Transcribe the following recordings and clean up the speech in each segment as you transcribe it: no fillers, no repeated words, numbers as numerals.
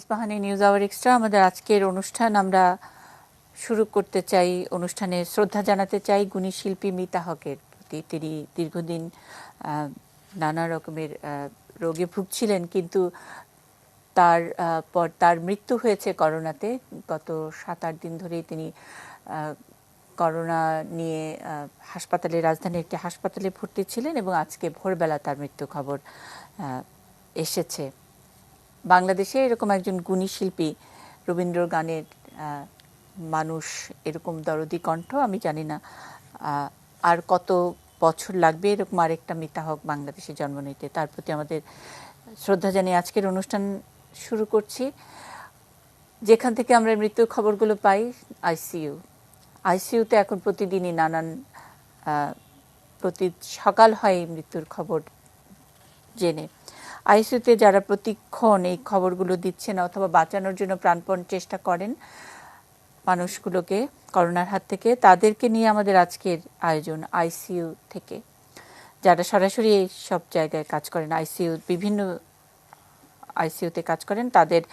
Ispahani news hour extra. আমাদের আজকের অনুষ্ঠান আমরা শুরু করতে চাই, অনুষ্ঠানে শ্রদ্ধা জানাতে চাই গুণী শিল্পী মিতা হকের প্রতি। তিনি দীর্ঘদিন নানা রকমের রোগে ভুগছিলেন, কিন্তু তার মৃত্যু হয়েছে করোনাতে। গত 7-8 দিন ধরেই তিনি করোনা নিয়ে রাজধানীর একটি হাসপাতালে ভর্তি ছিলেন এবং আজকে ভোরবেলা তার মৃত্যু খবর এসেছে। বাংলাদেশে এরকম একজন গুণী শিল্পী, রবীন্দ্র গানের মানুষ, এরকম দরদি কণ্ঠ আমি জানি না আর কত বছর লাগবে এরকম আরেকটা মিতা হক বাংলাদেশে জন্ম নিতে। তার প্রতি আমাদের শ্রদ্ধা জানিয়ে আজকের অনুষ্ঠান শুরু করছি। যেখান থেকে আমরা মৃত্যুর খবরগুলো পাই, আইসিইউতে এখন প্রতিদিনই প্রতি সকাল হয় মৃত্যুর খবর জেনে। আইসিইউতে যারা প্রতিক্ষণ এই খবরগুলো দিচ্ছেন অথবা বাঁচানোর জন্য প্রাণপণ চেষ্টা করেন মানুষগুলোকে করোনার হাত থেকে, তাদেরকে নিয়ে আমাদের আজকের আয়োজন। আইসিইউ থেকে যারা সরাসরি এই সব জায়গায় কাজ করেন, বিভিন্ন আইসিইউতে কাজ করেন, তাদের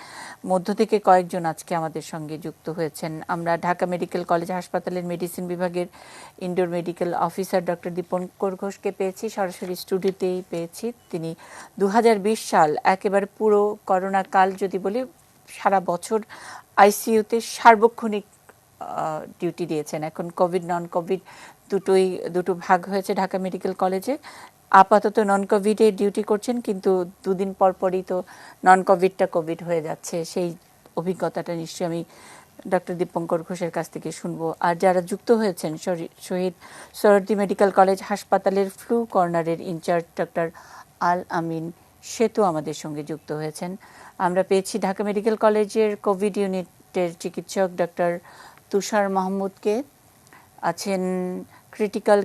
মধ্য থেকে কয়েকজন আজকে আমাদের সঙ্গে যুক্ত হয়েছেন। আমরা ঢাকা মেডিকেল কলেজ হাসপাতালের মেডিসিন বিভাগের indoor medical officer doctor Dipankar ঘোষকে পেয়েছি, সরাসরি স্টুডিওতেই পেয়েছি। তিনি 2020 সাল একেবারে পুরো করোনা কাল যদি বলি, সারা বছর আইসিইউতে সার্বক্ষণিক ডিউটি দিয়েছেন। এখন কোভিড নন কোভিড দুটো ভাগ হয়েছে ঢাকা মেডিকেল কলেজে। আপাতত নন কোভিডে ডিউটি করছেন, কিন্তু দুদিন পরই তো নন কোভিডটা কোভিড হয়ে যাচ্ছে। সেই অভিজ্ঞতাটা নিশ্চয়ই আমি ডক্টর দীপঙ্কর ঘোষের কাছ থেকে শুনবো। আর যারা যুক্ত হয়েছেন, শহীদ সোহরাওয়ার্দী মেডিকেল কলেজ হাসপাতালের ফ্লু কর্নারের ইনচার্জ ডক্টর আল আমিন সেতু আমাদের সঙ্গে যুক্ত হয়েছেন। আমরা পেয়েছি ঢাকা মেডিকেল কলেজের কোভিড ইউনিটের চিকিৎসক ডক্টর তুষার মাহমুদকে, আছেন critical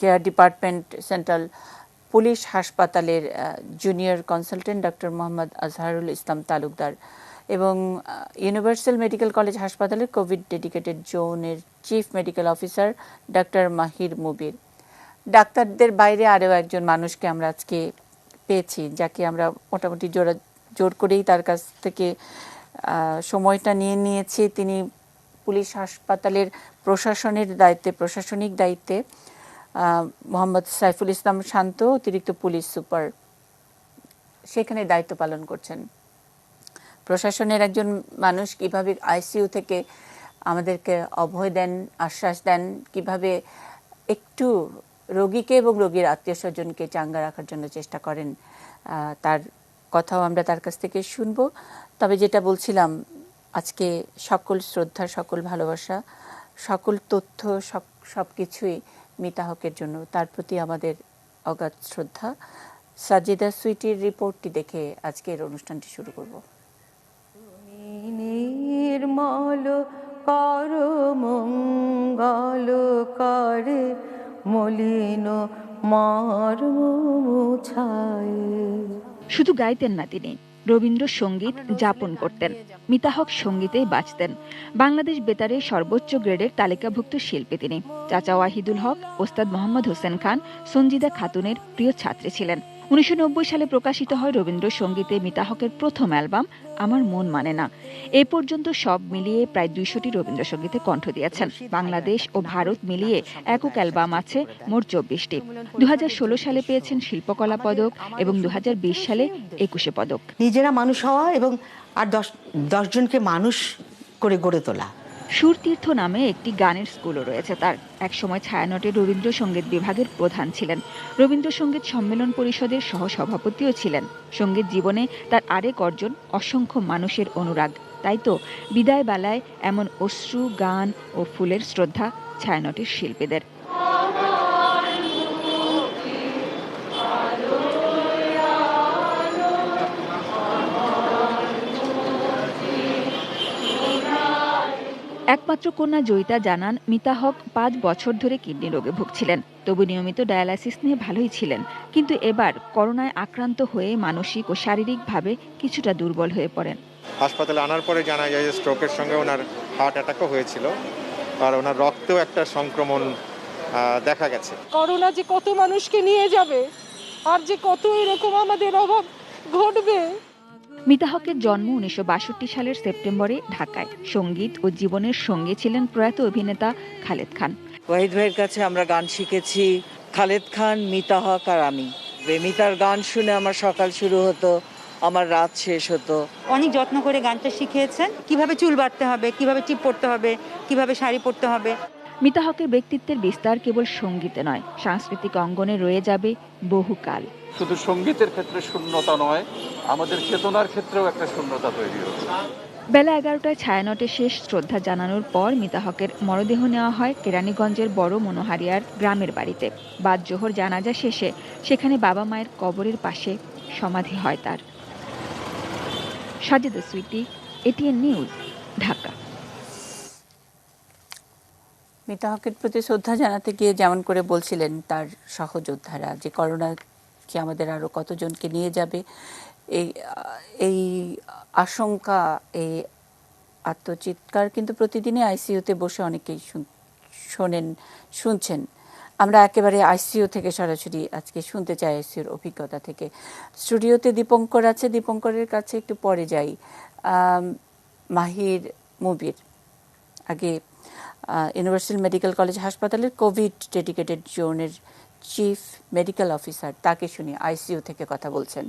care department central police হাসপাতালের junior consultant doctor Mohammad Azharul Islam Talukdar, এবং ইউনিভার্সাল মেডিকেল কলেজ হাসপাতালের কোভিড ডেডিকেটেড জোনের chief medical officer doctor Mahir Mubir. ডাক্তারদের বাইরে আরও একজন মানুষকে আমরা আজকে পেয়েছি, যাকে আমরা মোটামুটি জোর করেই তার কাছ থেকে সময়টা নিয়েছি। তিনি পুলিশ হাসপাতালের প্রশাসনিক দায়িত্বে মোহাম্মদ সাইফুল ইসলাম শান্ত, অতিরিক্ত পুলিশ সুপার, সেখানে দায়িত্ব পালন করছেন। প্রশাসনের একজন মানুষ কিভাবে আইসিইউ থেকে আমাদেরকে অভয় দেন, আশ্বাস দেন, কিভাবে একটু রোগীকে এবং রোগীর আত্মীয় স্বজনকে চাঙ্গা রাখার জন্য চেষ্টা করেন, তার কথাও আমরা তার কাছ থেকে শুনবো। তবে যেটা বলছিলাম, আজকে সকল শ্রদ্ধা, সকল ভালোবাসা, সকল তথ্য, সব কিছুই মিতা হকের জন্য। তার প্রতি আমাদের অগাধ শ্রদ্ধা। সাজিদা সুইটির রিপোর্টটি দেখে আজকের অনুষ্ঠানটি শুরু করব। নির্মল কর মঙ্গল করে মলিন মর্ম মুছায়। শুধু গাইতেন না, তিনি রবীন্দ্রসঙ্গীত যাপন করতেন। মিতা হক সঙ্গীতেই বাঁচতেন। বাংলাদেশ বেতারের সর্বোচ্চ গ্রেডের তালিকাভুক্ত শিল্পী তিনি। চাচা ওয়াহিদুল হক, ওস্তাদ মোহাম্মদ হোসেন খান, সঞ্জিদা খাতুনের প্রিয় ছাত্রী ছিলেন। 1990 সালে প্রকাশিত হয় রবীন্দ্রসঙ্গীতে মিতা হকের প্রথম অ্যালবাম আমার মন মানে না। এ পর্যন্ত সব মিলিয়ে প্রায় 200টি রবীন্দ্রসঙ্গীতে কণ্ঠ দিয়েছেন। বাংলাদেশ ও ভারত মিলিয়ে একক অ্যালবাম আছে মোট 24টি। 2016 সালে পেয়েছেন শিল্পকলা পদক এবং 2020 সালে 21 পদক। নিজেরা মানুষ হওয়া এবং আর 10 জনকে মানুষ করে গড়ে তোলা। সুরতীর্থ নামে একটি গানের স্কুলও রয়েছে তার। একসময় ছায়ানটের রবীন্দ্রসঙ্গীত বিভাগের প্রধান ছিলেন। রবীন্দ্রসঙ্গীত সম্মেলন পরিষদের সহসভাপতিও ছিলেন। সঙ্গীত জীবনে তার আরেক অর্জন অসংখ্য মানুষের অনুরাগ। তাই তো বিদায় বেলায় এমন অশ্রু, গান ও ফুলের শ্রদ্ধা ছায়ানটের শিল্পীদের। একমাত্র কন্যা জয়িতা জানান, মিতা হক 5 বছর ধরে কিডনি রোগে ভুগছিলেন। তবু নিয়মিত ডায়ালাইসিস নিয়ে ভালোই ছিলেন, কিন্তু এবার করোনায় আক্রান্ত হয়ে মানসিক ও শারীরিকভাবে কিছুটা দুর্বল হয়ে পড়েন। হাসপাতালে আনার পরে জানা যায় যে স্ট্রোকের সঙ্গে ওনার হার্ট অ্যাটাকও হয়েছিল, আর ওনার রক্তেও একটা সংক্রমণ দেখা গেছে। করোনা যে কত মানুষকে নিয়ে যাবে আর যে কত এরকম আমাদের অভাব ঘটবে। মিতা হকের জন্ম 1962 সালের সেপ্টেম্বরে ঢাকায়। সঙ্গীত ও জীবনের সঙ্গী ছিলেন প্রয়াত অভিনেতা খালেদ খান। ওয়াহিদ ভাইয়ের কাছে আমরা গান শিখেছি, খালেদ খান, মিতা হক আর আমি। মিতার গান শুনে আমার সকাল শুরু হতো, আমার রাত শেষ হতো। অনেক যত্ন করে গানটা শিখিয়েছেন, কিভাবে চুল বাঁধতে হবে, কিভাবে টিপ পরতে হবে, কিভাবে শাড়ি পরতে হবে। মিতা হকের ব্যক্তিত্বের বিস্তার কেবল সঙ্গীতে নয়, সাংস্কৃতিক অঙ্গনে রয়ে যাবে বহুকাল। শুধু সঙ্গীতের ক্ষেত্রে শূন্যতা নয়, আমাদের চেতনার ক্ষেত্রেও একটা শূন্যতা তৈরি হচ্ছে। বেলা 11টায় ছায়ানটে শেষ শ্রদ্ধা জানানোর পর মিতা হকের মরদেহ নেওয়া হয় কেরানীগঞ্জের বড় মনোহারিয়ার গ্রামের বাড়িতে। বাদ জোহর জানাজা শেষে সেখানে বাবা মায়ের কবরের পাশে সমাধি হয় তার। Sajeda Sweety, ATN news, Dhaka. মিতা হকের প্রতি শ্রদ্ধা জানাতে গিয়ে যেমন করে বলছিলেন তার সহযোদ্ধারা যে করোনা কি আমাদের আরো কতজনকে নিয়ে যাবে, এই আশঙ্কা, এই আত্মচিৎকার কিন্তু প্রতিদিনই আইসিইউতে বসে অনেকেই শুনছেন। আমরা একেবারে আইসিইউ থেকে সরাসরি আজকে শুনতে চাই আইসিইউর অভিজ্ঞতা থেকে। স্টুডিওতে দীপঙ্কর আছে, দীপঙ্করের কাছে একটু পরে যাই। মাহির মুবির আগে ইউনিভার্সাল মেডিকেল কলেজ হাসপাতালের কোভিড ডেডিকেটেড জোনের চিফ মেডিকেল অফিসার, তাকে শুনি আইসিইউ থেকে কথা বলছেন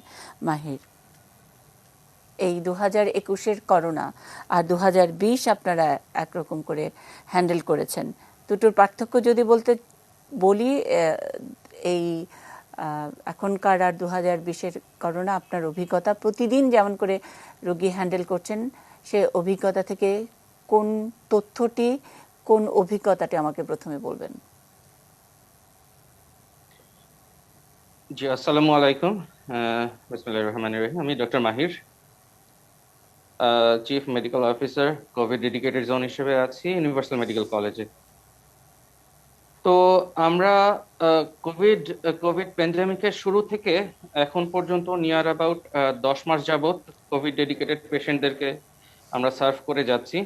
মাহির। এই 2021-এর করোনা আর 2020 আপনারা একরকম করে হ্যান্ডেল করেছেন, দুটোর পার্থক্য যদি বলি, এই এখনকার আর 2020-এর করোনা, আপনার অভিজ্ঞতা, প্রতিদিন যেমন করে রোগী হ্যান্ডেল করছেন, সে অভিজ্ঞতা থেকে কোন তথ্যটি, কোন অভিজ্ঞতাটি আমাকে প্রথমে বলবেন? জি, আসসালামু আলাইকুম। বিসমিল্লাহির রহমানির রহিম। আমি doctor Mahir, chief medical officer, covid dedicated zone হিসেবে আছি ইউনিভার্সাল মেডিকেল কলেজে। তো আমরা কোভিড প্যান্ডেমিকের শুরু থেকে এখন পর্যন্ত নিয়ার অ্যাবাউট 10 মাস যাবত কোভিড ডেডিকেটেড পেশেন্টদেরকে আমরা সার্ভ করে যাচ্ছি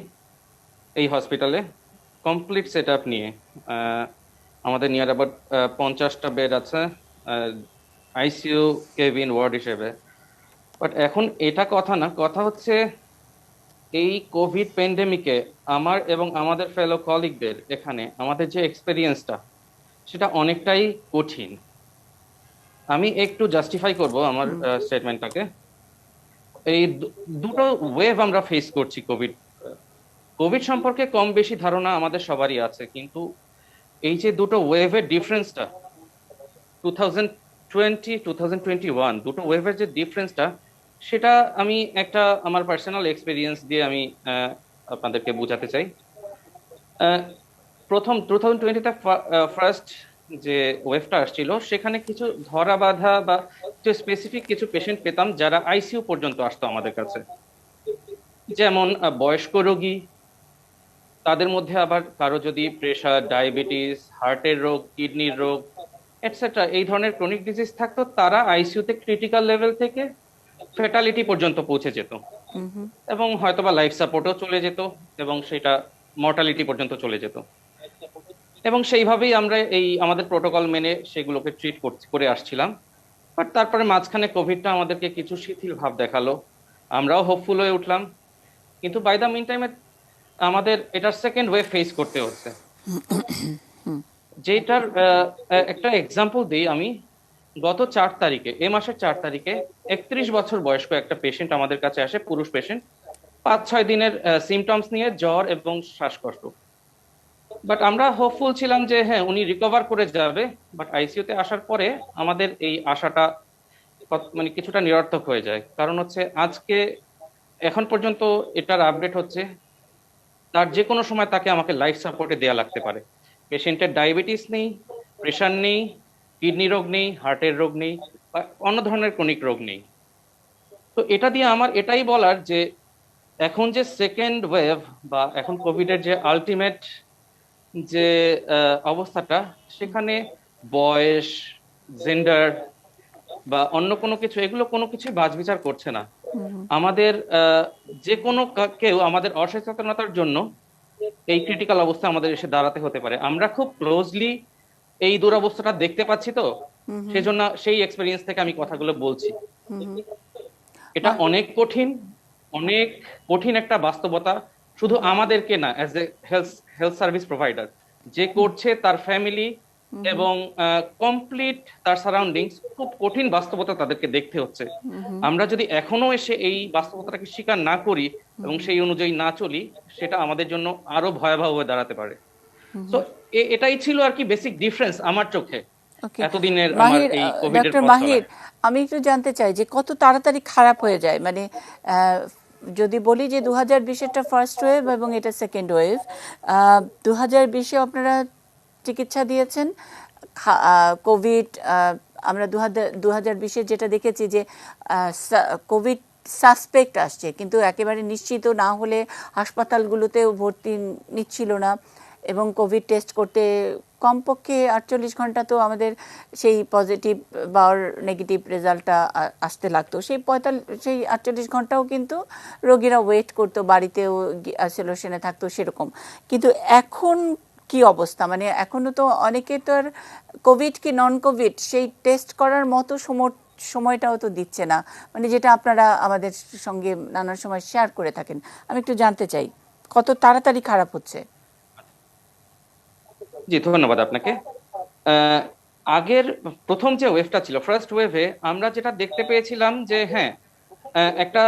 এই হসপিটালে কমপ্লিট সেট আপ নিয়ে। আমাদের নিয়ার অ্যাবাউট 50টা বেড আছে আইসিইউ কেবিন ওয়ার্ড হিসেবে। বাট এখন এটা কথা না, কথা হচ্ছে এই কোভিড প্যান্ডেমিকে আমার এবং আমাদের ফেলো কলিগদের এখানে আমাদের যে এক্সপেরিয়েন্সটা, সেটা অনেকটাই কঠিন। আমি একটু জাস্টিফাই করব আমার স্টেটমেন্টটাকে। এই দুটো ওয়েভ আমরা ফেস করছি। কোভিড সম্পর্কে কম বেশি ধারণা আমাদের সবারই আছে, কিন্তু এই যে দুটো ওয়েভের ডিফারেন্সটা 2020 2021 দুটো ওয়েভের যে ডিফারেন্সটা, সেটা আমি একটা আমার পার্সোনাল এক্সপেরিয়েন্স দিয়ে আমি আপনাদেরকে বোঝাতে চাই। প্রথম 2020-তে ফার্স্ট যে ওয়েভটা আসছিল, সেখানে কিছু ধরা বাঁধা বা স্পেসিফিক কিছু পেশেন্ট পেতাম যারা আইসিইউ পর্যন্ত আসতো আমাদের কাছে, যেমন বয়স্ক রোগী, তাদের মধ্যে আবার কারো যদি প্রেশার, ডায়াবেটিস, হার্টের রোগ, কিডনির রোগ এটসেট্রা এই ধরনের ক্রনিক ডিজিজ থাকতো, তারা আইসিইউতে ক্রিটিক্যাল লেভেল থেকে ফ্যাটালিটি পর্যন্ত পৌঁছে যেত এবং হয়তোবা লাইফ সাপোর্টও চলে যেত এবং সেটা মর্টালিটি পর্যন্ত চলে যেত। এবং সেইভাবেই আমরা এই আমাদের প্রোটোকল মেনে সেগুলোকে ট্রিট করে আসছিলাম। বাট তারপরে মাঝখানে কোভিডটা আমাদেরকে কিছু শিথিল ভাব দেখালো, আমরাও হোপফুল হয়ে উঠলাম, কিন্তু বাই দ্য মিন টাইমে আমাদের এটার সেকেন্ড ওয়েভ ফেস করতে হচ্ছে। যেটার একটা এক্সাম্পল দিই আমি। গত 4 তারিখে, এ মাসের 4 তারিখে 31 বছর বয়স্ক একটা পেশেন্ট আমাদের কাছে আসে, পুরুষ পেশেন্ট, 5-6 দিনের সিমটমস নিয়ে, জ্বর এবং শ্বাসকষ্ট। বাট আমরা হোপফুল ছিলাম যে হ্যাঁ, উনি রিকভার করে যাবে। বাট আইসিইউতে আসার পরে আমাদের এই আশাটা মানে কিছুটা নিরর্থক হয়ে যায়। কারণ হচ্ছে আজকে এখন পর্যন্ত এটার আপডেট হচ্ছে তার যে কোনো সময় তাকে আমাকে লাইফ সাপোর্টে দেয়া লাগতে পারে। পেশেন্টের ডায়াবেটিস নেই, প্রেশার নেই, কিডনি রোগ নেই, হার্টের রোগ নেই, বা অন্য ধরনের ক্রনিক রোগ নেই। তো এটা দিয়ে আমার এটাই বলার যে এখন যে সেকেন্ড ওয়েভ বা এখন কোভিডের যে আলটিমেট যে অবস্থাটা, সেখানে বয়স, জেন্ডার বা অন্য কোনো কিছু, এগুলো কোনো কিছু বাছবিচার করছে না। আমাদের যে কোনো কেউ আমাদের অসচেতনতার জন্য এই ক্রিটিক্যাল অবস্থা আমাদের এসে দাঁড়াতে হতে পারে। আমরা খুব ক্লোজলি এই দুরবস্থাটা দেখতে পাচ্ছি, তো সেজন্য সেই এক্সপেরিয়েন্স থেকে আমি কথাগুলো বলছি। এটা অনেক কঠিন, অনেক কঠিন একটা বাস্তবতা, শুধু আমাদেরকে না, as a health service provider যে করছে তার ফ্যামিলি এবং কমপ্লিট তার সারাউন্ডিংস, খুব কঠিন বাস্তবতা তাদেরকে দেখতে হচ্ছে। আমরা যদি এখনো এসে এই বাস্তবতাটাকে স্বীকার না করি এবং সেই অনুযায়ী না চলি, সেটা আমাদের জন্য আরো ভয়াবহ হয়ে দাঁড়াতে পারে। তো এটাই ছিল আর কি বেসিক ডিফারেন্স আমার চোখে ওকে, এতদিনের আমার মাহির, এই কোভিড এর ডক্টর পথ মাহির, চলায়। আমি একটু জানতে চাই যে কত তাড়াতাড়ি খারাপ হয়ে যায়, মানে যদি বলি যে 2020-এরটা ফার্স্ট ওয়েভ এবং এটা সেকেন্ড ওয়েভ, 2020-এ আপনারা চিকিৎসা দিয়েছেন কোভিড, আমরা 2020-এ যেটা দেখেছি যে কোভিড সাসপেক্ট আসছে, কিন্তু একেবারে নিশ্চিত না হলে হাসপাতালগুলোতেও ভর্তি নিচ্ছিল না, এবং কোভিড টেস্ট করতে কমপক্ষে 48 ঘন্টা তো আমাদের সেই পজিটিভ বা নেগেটিভ রেজাল্টটা আসতে লাগতো। সেই 48 ঘন্টাও কিন্তু রোগীরা ওয়েট করতো, বাড়িতেও আইসোলেশনে থাকতো সেরকম। কিন্তু এখন কি অবস্থা, মানে এখনো তো অনেকে তো আর কোভিড কি নন কোভিড সেই টেস্ট করার মতো সময়টাও তো দিচ্ছে না, মানে যেটা আপনারা আমাদের সঙ্গে নানান সময় শেয়ার করে থাকেন। আমি একটু জানতে চাই কত তাড়াতাড়ি খারাপ হচ্ছে। জি, ধন্যবাদ আপনাকে। আগের প্রথম যে ওয়েভটা ছিল, ফার্স্ট ওয়েভে, আমরা যেটা দেখতে পেয়েছিলাম যে হ্যাঁ, একটা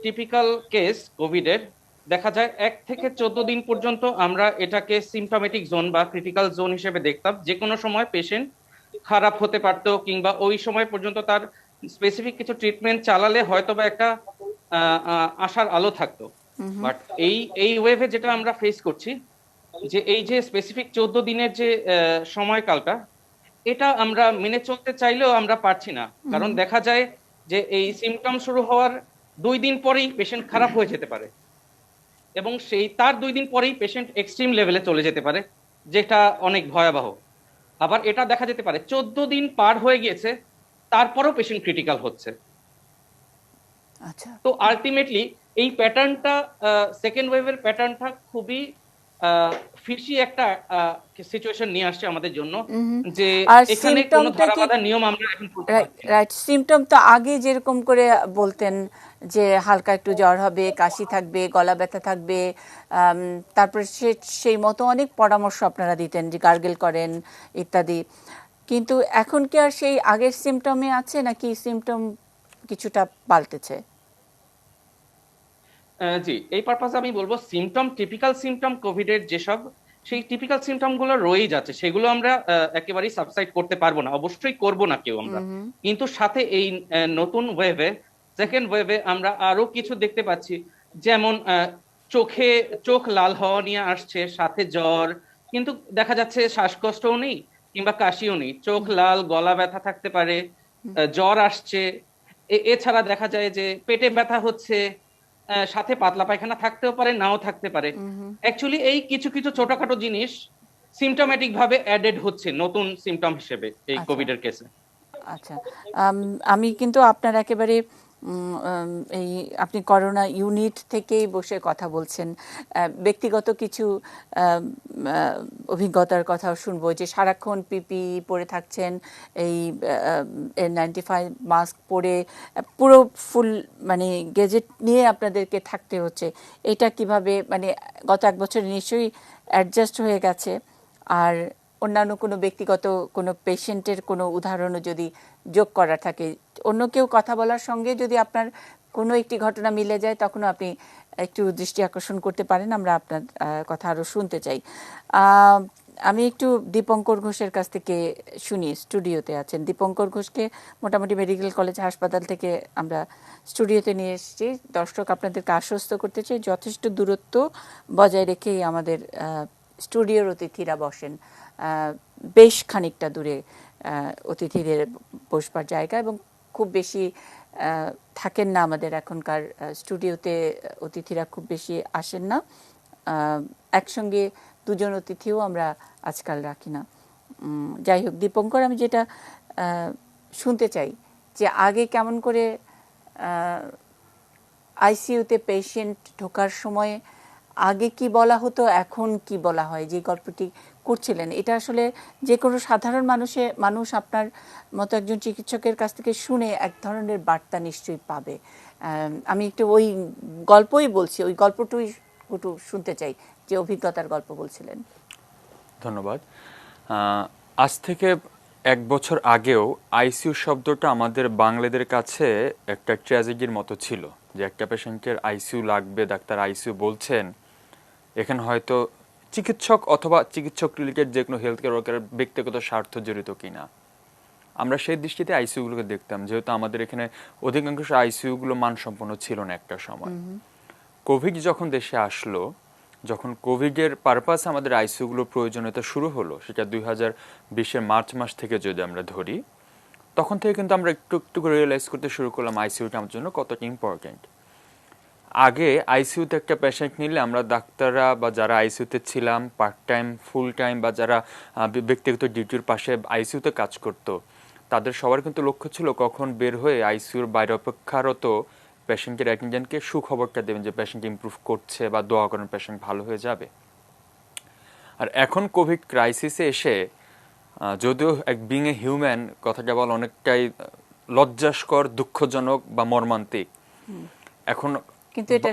টিপিক্যাল কেস কোভিডের দেখা যায় 1 থেকে 14 দিন পর্যন্ত আমরা এটাকে সিমটমেটিক জোন বা ক্রিটিক্যাল জোন হিসেবে দেখতাম। যে কোনো সময় পেশেন্ট খারাপ হতে পারতো, কিংবা ওই সময় পর্যন্ত তার স্পেসিফিক কিছু ট্রিটমেন্ট চালালে হয়তোবা একটা আশার আলো থাকতো। বাট এই ওয়েভে যেটা আমরা ফেস করছি, যে এই যে স্পেসিফিক 14 দিনের যে সময়কালটা, এটা আমরা মেনে চলতে চাইলেও আমরা পারছি না। কারণ দেখা যায় যে এই সিমটম শুরু হওয়ার 2 দিন পরেই পেশেন্ট খারাপ হয়ে যেতে পারে, এবং সেই তার 2 দিন পরেই পেশেন্ট এক্সট্রিম লেভেলে চলে যেতে পারে, যেটা অনেক ভয়াবহ। আবার এটা দেখা যেতে পারে 14 দিন পার হয়ে গিয়েছে, তারপরও পেশেন্ট ক্রিটিক্যাল হচ্ছে। আচ্ছা, তো আলটিমেটলি এই প্যাটার্নটা, সেকেন্ড ওয়েভের প্যাটার্নটা খুবই ফিশি একটা সিচুয়েশন নিয়ে আসছে আমাদের জন্য, যে আর এখানে কোনো সিমটমটা কি, ধরাবাঁধা নিয়ম আমরা এখন করতে পারছি না। রাইট, সিমটম তো আগে যেরকম করে বলতেন যে হালকা একটু জ্বর হবে, কাশি থাকবে, গলা ব্যথা থাকবে, তারপরে সেই মতো অনেক পরামর্শ আপনারা দিতেন যে গার্গেল করেন ইত্যাদি, কিন্তু এখন কি আর সেই আগের সিমটমে আছে নাকি সিমটম কিছুটা পাল্টেছে? জি, এই পারপাসে আমি বলবো সিমটম, টিপিক্যাল সিমটম কোভিডের যেসব, সেই টিপিক্যাল সিমটম গুলো রয়েই যাচ্ছে, সেগুলো আমরা একেবারেই সাবসাইড করতে পারবো না, অবশ্যই করব না কেউ আমরা। কিন্তু সাথে এই নতুন ওয়েভে, সেকেন্ড ওয়েভে আমরা আরো কিছু দেখতে পাচ্ছি, যেমন চোখ লাল হওয়া নিয়ে আসছে, সাথে জ্বর, কিন্তু দেখা যাচ্ছে শ্বাসকষ্টও নেই কিংবা কাশিও নেই, চোখ লাল, গলা ব্যথা থাকতে পারে, জ্বর আসছে। এছাড়া দেখা যায় যে পেটে ব্যথা হচ্ছে, সাথে পাতলা পায়খানা থাকতেও পারে, নাও থাকতে পারে। অ্যাকচুয়ালি এই কিছু কিছু ছোটখাটো জিনিস সিমটোম্যাটিক ভাবে অ্যাডেড হচ্ছে নতুন সিমটম হিসেবে এই আচ্ছা। কোভিডের কেসে। আচ্ছা, আমি কিন্তু আপনার একেবারে এই আপনি করোনা ইউনিট থেকেই বসে কথা বলছেন, ব্যক্তিগত কিছু অভিজ্ঞতার কথাও শুনবো, যে সারাক্ষণ পিপি পরে থাকছেন, এই N95 মাস্ক পরে পুরো ফুল মানে গেজেট নিয়ে আপনাদেরকে থাকতে হচ্ছে। এটা কিভাবে, মানে গত 1 বছরে নিশ্চয়ই অ্যাডজাস্ট হয়ে গেছে। আর অন্যান্য কোনো ব্যক্তিগত কোনো পেশেন্টের কোনো উদাহরণও যদি যোগ করার থাকে, অন্য কেউ কথা বলার সঙ্গে যদি আপনার কোনো একটি ঘটনা মিলে যায়, তখনও আপনি একটু দৃষ্টি আকর্ষণ করতে পারেন, আমরা আপনার কথা আরও শুনতে চাই। আমি একটু দীপঙ্কর ঘোষের কাছ থেকে শুনি, স্টুডিওতে আছেন। দীপঙ্কর ঘোষকে মোটামুটি মেডিকেল কলেজ হাসপাতাল থেকে আমরা স্টুডিওতে নিয়ে এসেছি। দর্শক, আপনাদেরকে আশ্বস্ত করতে চাই, যথেষ্ট দূরত্ব বজায় রেখেই আমাদের স্টুডিওর অতিথিরা বসেন, বেশ খানিকটা দূরে অতিথিদের বসবার জায়গা, এবং খুব বেশি থাকেন না আমাদের এখনকার স্টুডিওতে, অতিথিরা খুব বেশি আসেন না, একসঙ্গে 2 জন অতিথিও আমরা আজকাল রাখি না। যাই হোক, দীপঙ্কর, আমি যেটা শুনতে চাই যে আগে কেমন করে আইসিইউতে পেশেন্ট ঢোকার সময় আগে কি বলা হতো এখন কি বলা হয়, যে গল্পটি করছিলেন, এটা আসলে যে কোনো সাধারণ মানুষ আপনার মতো একজন চিকিৎসকের কাছ থেকে শুনে এক ধরনের বার্তা নিশ্চয়ই পাবে। আমি একটু ওই গল্পই বলছি, ওই গল্পটুই একটু শুনতে চাই, যে অভিজ্ঞতার গল্প বলছিলেন। ধন্যবাদ। আজ থেকে 1 বছর আগেও আইসিইউ শব্দটা আমাদের বাঙালিদের কাছে একটা ট্র্যাজেডির মতো ছিল, যে একটা পেশেন্টের আইসিইউ লাগবে, ডাক্তার আইসিইউ বলছেন, এখানে হয়তো চিকিৎসক অথবা চিকিৎসক রিলেটেড যে কোনো হেলথ কেয়ার ওয়ার্কারের ব্যক্তিগত স্বার্থ জড়িত কিনা। আমরা সেই দৃষ্টিতে আইসিইউগুলোকে দেখতাম, যেহেতু আমাদের এখানে অধিকাংশ আইসিইউগুলো মানসম্পন্ন ছিল না একটা সময়। কোভিড যখন দেশে আসলো, যখন কোভিডের পারপাস আমাদের আইসিইউগুলোর প্রয়োজনীয়তা শুরু হলো, সেটা 2020-এর মার্চ মাস থেকে যদি আমরা ধরি, তখন থেকে কিন্তু আমরা একটু একটু করে রিয়েলাইজ করতে শুরু করলাম আইসিইউটা আমার জন্য কতটা ইম্পর্টেন্ট। আগে আইসিইউতে একটা পেশেন্ট নিলে আমরা ডাক্তাররা বা যারা আইসিইউতে ছিলাম পার্ট টাইম, ফুল টাইম বা যারা ব্যক্তিগত ডিউটির পাশে আইসিইউতে কাজ করত, তাদের সবার কিন্তু লক্ষ্য ছিল কখন বের হয়ে আইসিইউর বাইরে অপেক্ষারত পেশেন্টের অ্যাটেন্ডেন্টকে সুখবরটা দেবেন যে পেশেন্ট ইমপ্রুভ করছে বা দোয়া করেন পেশেন্ট ভালো হয়ে যাবে। আর এখন কোভিড ক্রাইসিসে এসে যদিও বিং এ হিউম্যান কথাটা বলা অনেকটাই লজ্জাস্কর, দুঃখজনক বা মর্মান্তিক, এখন কিন্তু এটা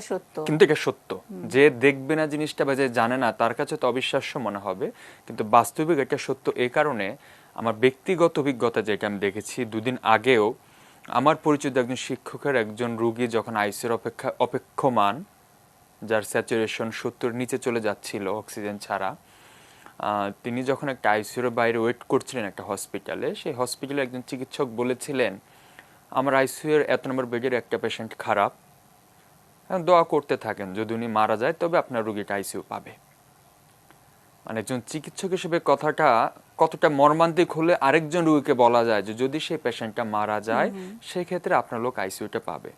সত্য, যে দেখবে না জিনিসটা বা যে জানে না তার কাছে তো অবিশ্বাস্য মনে হবে, কিন্তু বাস্তবিক এটা সত্য। এই কারণে আমার ব্যক্তিগত অভিজ্ঞতা যেটা আমি দেখেছি, 2 দিন আগেও আমার পরিচিত একজন শিক্ষকের একজন রোগী যখন আইসিইউর অপেক্ষমান, যার স্যাচুরেশন 70 নিচে চলে যাচ্ছিল অক্সিজেন ছাড়া, তিনি যখন একটা আইসিইউর বাইরে ওয়েট করছিলেন একটা হসপিটালে, সেই হসপিটালে একজন চিকিৎসক বলেছিলেন, আমার আইসিইউর এত নম্বর বেডের একটা পেশেন্ট খারাপ, দোয়া করতে থাকেন, যদি উনি মারা যায় তবে আপনার রোগীটা আইসিইউ পাবে। মানে একজন চিকিৎসক হিসেবে কথাটা কতটা মর্মান্তিক হলে আরেকজন রোগীকে বলা যায় যে যদি সেই পেশেন্টটা মারা যায় সেই ক্ষেত্রে আপনার লোক আইসিইউটা পাবে।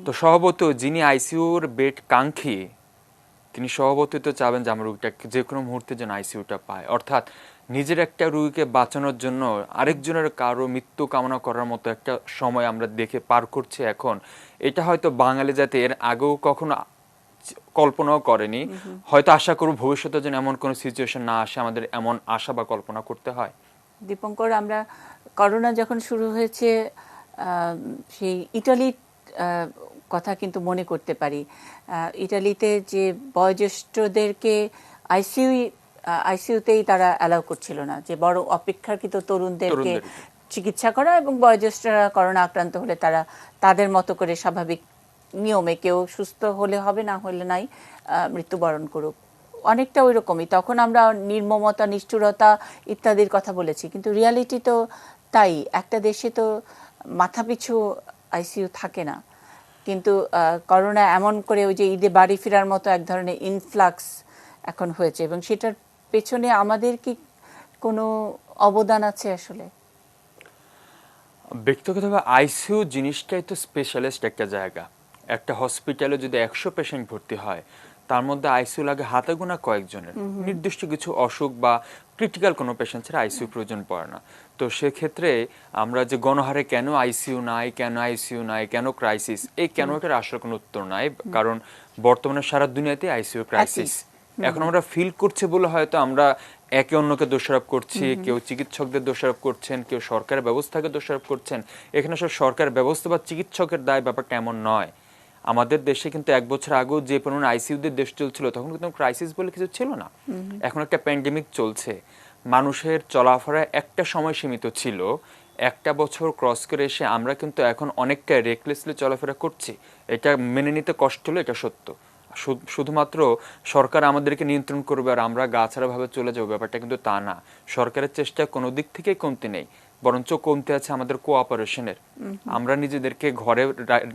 তো স্বভাবতই যিনি আইসিইউর বেড কাঙ্ক্ষী, তিনি স্বভাবতই তো চাবেন যে আমার রোগীটা যে কোনো মুহূর্তে যেন আইসিইউটা পায়। অর্থাৎ নিজের একটা রোগীকে বাঁচানোর জন্য আরেকজনের কারো মৃত্যু কামনা করার মতো একটা সময় আমরা দেখে পার করছি এখন। এটা হয়তো বাঙালি জাতি এর আগেও কখনো কল্পনাও করেনি। হয়তো আশা করব ভবিষ্যতে যেন এমন কোনো সিচুয়েশন না আসে আমাদের এমন আশা বা কল্পনা করতে হয়। দীপঙ্কর, আমরা করোনা যখন শুরু হয়েছে সেই ইটালির কথা কিন্তু মনে করতে পারি। ইটালিতে যে বয়োজ্যেষ্ঠদেরকে আইসিইউতেই তারা অ্যালাউ করছিল না, যে বড় অপেক্ষাকৃত তরুণদেরকে চিকিৎসা করা, এবং বয়োজ্যেষ্ঠরা করোনা আক্রান্ত হলে তারা তাদের মতো করে স্বাভাবিক নিয়মে, কেউ সুস্থ হলে হবে, না হলে নাই, মৃত্যুবরণ করুক, অনেকটা ওই রকমই। তখন আমরা নির্মমতা, নিষ্ঠুরতা ইত্যাদির কথা বলেছি, কিন্তু রিয়ালিটি তো তাই। একটা দেশে তো মাথাপিছু আইসিইউ থাকে না, কিন্তু করোনা এমন করে ওই যে ঈদে বাড়ি ফেরার মতো এক ধরনের ইনফ্লাক্স এখন হয়েছে, এবং সেটার পেছনে আমাদের কি কোনো অবদান আছে আসলে? ব্যক্তিগতভাবে আইসিইউ জিনিসটাই তো স্পেশালিস্ট একটা জায়গা। একটা হসপিটালে যদি 100 পেশেন্ট ভর্তি হয়, তার মধ্যে আইসিইউ লাগে হাতে গোনা কয়েকজনের, নির্দিষ্ট কিছু অসুখ বা ক্রিটিক্যাল কোনো পেশেন্ট ছাড়া আইসিইউ প্রয়োজন পড়ে না। তো সেক্ষেত্রে আমরা যে গণহারে কেন আইসিইউ নাই, কেন ক্রাইসিস, এই কেনটার আসলে কোনো উত্তর নাই, কারণ বর্তমানে সারা দুনিয়াতে আইসিইউ ক্রাইসিস। এখন আমরা ফিল করছি বলে হয়তো আমরা একে অন্যকে দোষারোপ করছি, কেউ চিকিৎসকদের দোষারোপ করছেন, কেউ সরকারের ব্যবস্থাকে দোষারোপ করছেন। এখানে সব সরকারের ব্যবস্থা বা চিকিৎসকের দায়, ব্যাপারটা এমন নয়। আমাদের দেশে কিন্তু 1 বছর আগেও যে পরিমাণ আইসিইউদের দেশ চলছিল, তখন কিন্তু ক্রাইসিস বলে কিছু ছিল না। এখন একটা প্যান্ডেমিক চলছে, মানুষের চলাফেরা একটা সময় সীমিত ছিল, 1টা বছর ক্রস করে এসে আমরা কিন্তু এখন অনেকটা রেকলেসলি চলাফেরা করছি। এটা মেনে নিতে কষ্ট হলো, এটা সত্য। শুধুমাত্র সরকার আমাদেরকে নিয়ন্ত্রণ করবে আর আমরা গাছাড়া ভাবে চলে যাবো, ব্যাপারটা কিন্তু তা না। সরকারের চেষ্টা কোনো দিক থেকেই কমতি নেই, বরঞ্চ কমতে আছে আমাদের কোঅপারেশনের। আমরা নিজেদেরকে ঘরে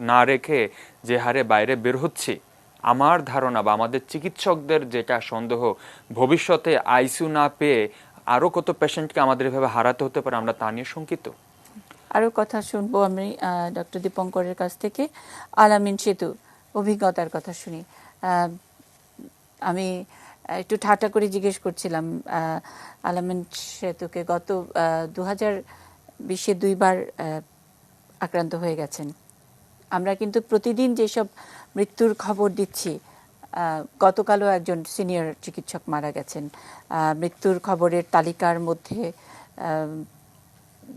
না রেখে যে হারে বাইরে বের হচ্ছি, আমার ধারণা বা আমাদের চিকিৎসকদের যেটা সন্দেহ, ভবিষ্যতে আইসিইউ না পেয়ে আরো কত পেশেন্টকে আমাদের এভাবে হারাতে হতে পারে, আমরা তা নিয়ে শঙ্কিত। আরো কথা শুনবো আমি ডক্টর দীপঙ্করের কাছ থেকে। আলামিন সেতু, অভিজ্ঞতার কথা শুনি। আমি একটু ঠাট্টা করে জিজ্ঞেস করছিলাম আলামিন সেতুকে, গত 2020-এ 2বার আক্রান্ত হয়ে গেছেন। আমরা কিন্তু প্রতিদিন যেসব মৃত্যুর খবর দিচ্ছি, গতকালও একজন সিনিয়র চিকিৎসক মারা গেছেন। মৃত্যুর খবরের তালিকার মধ্যে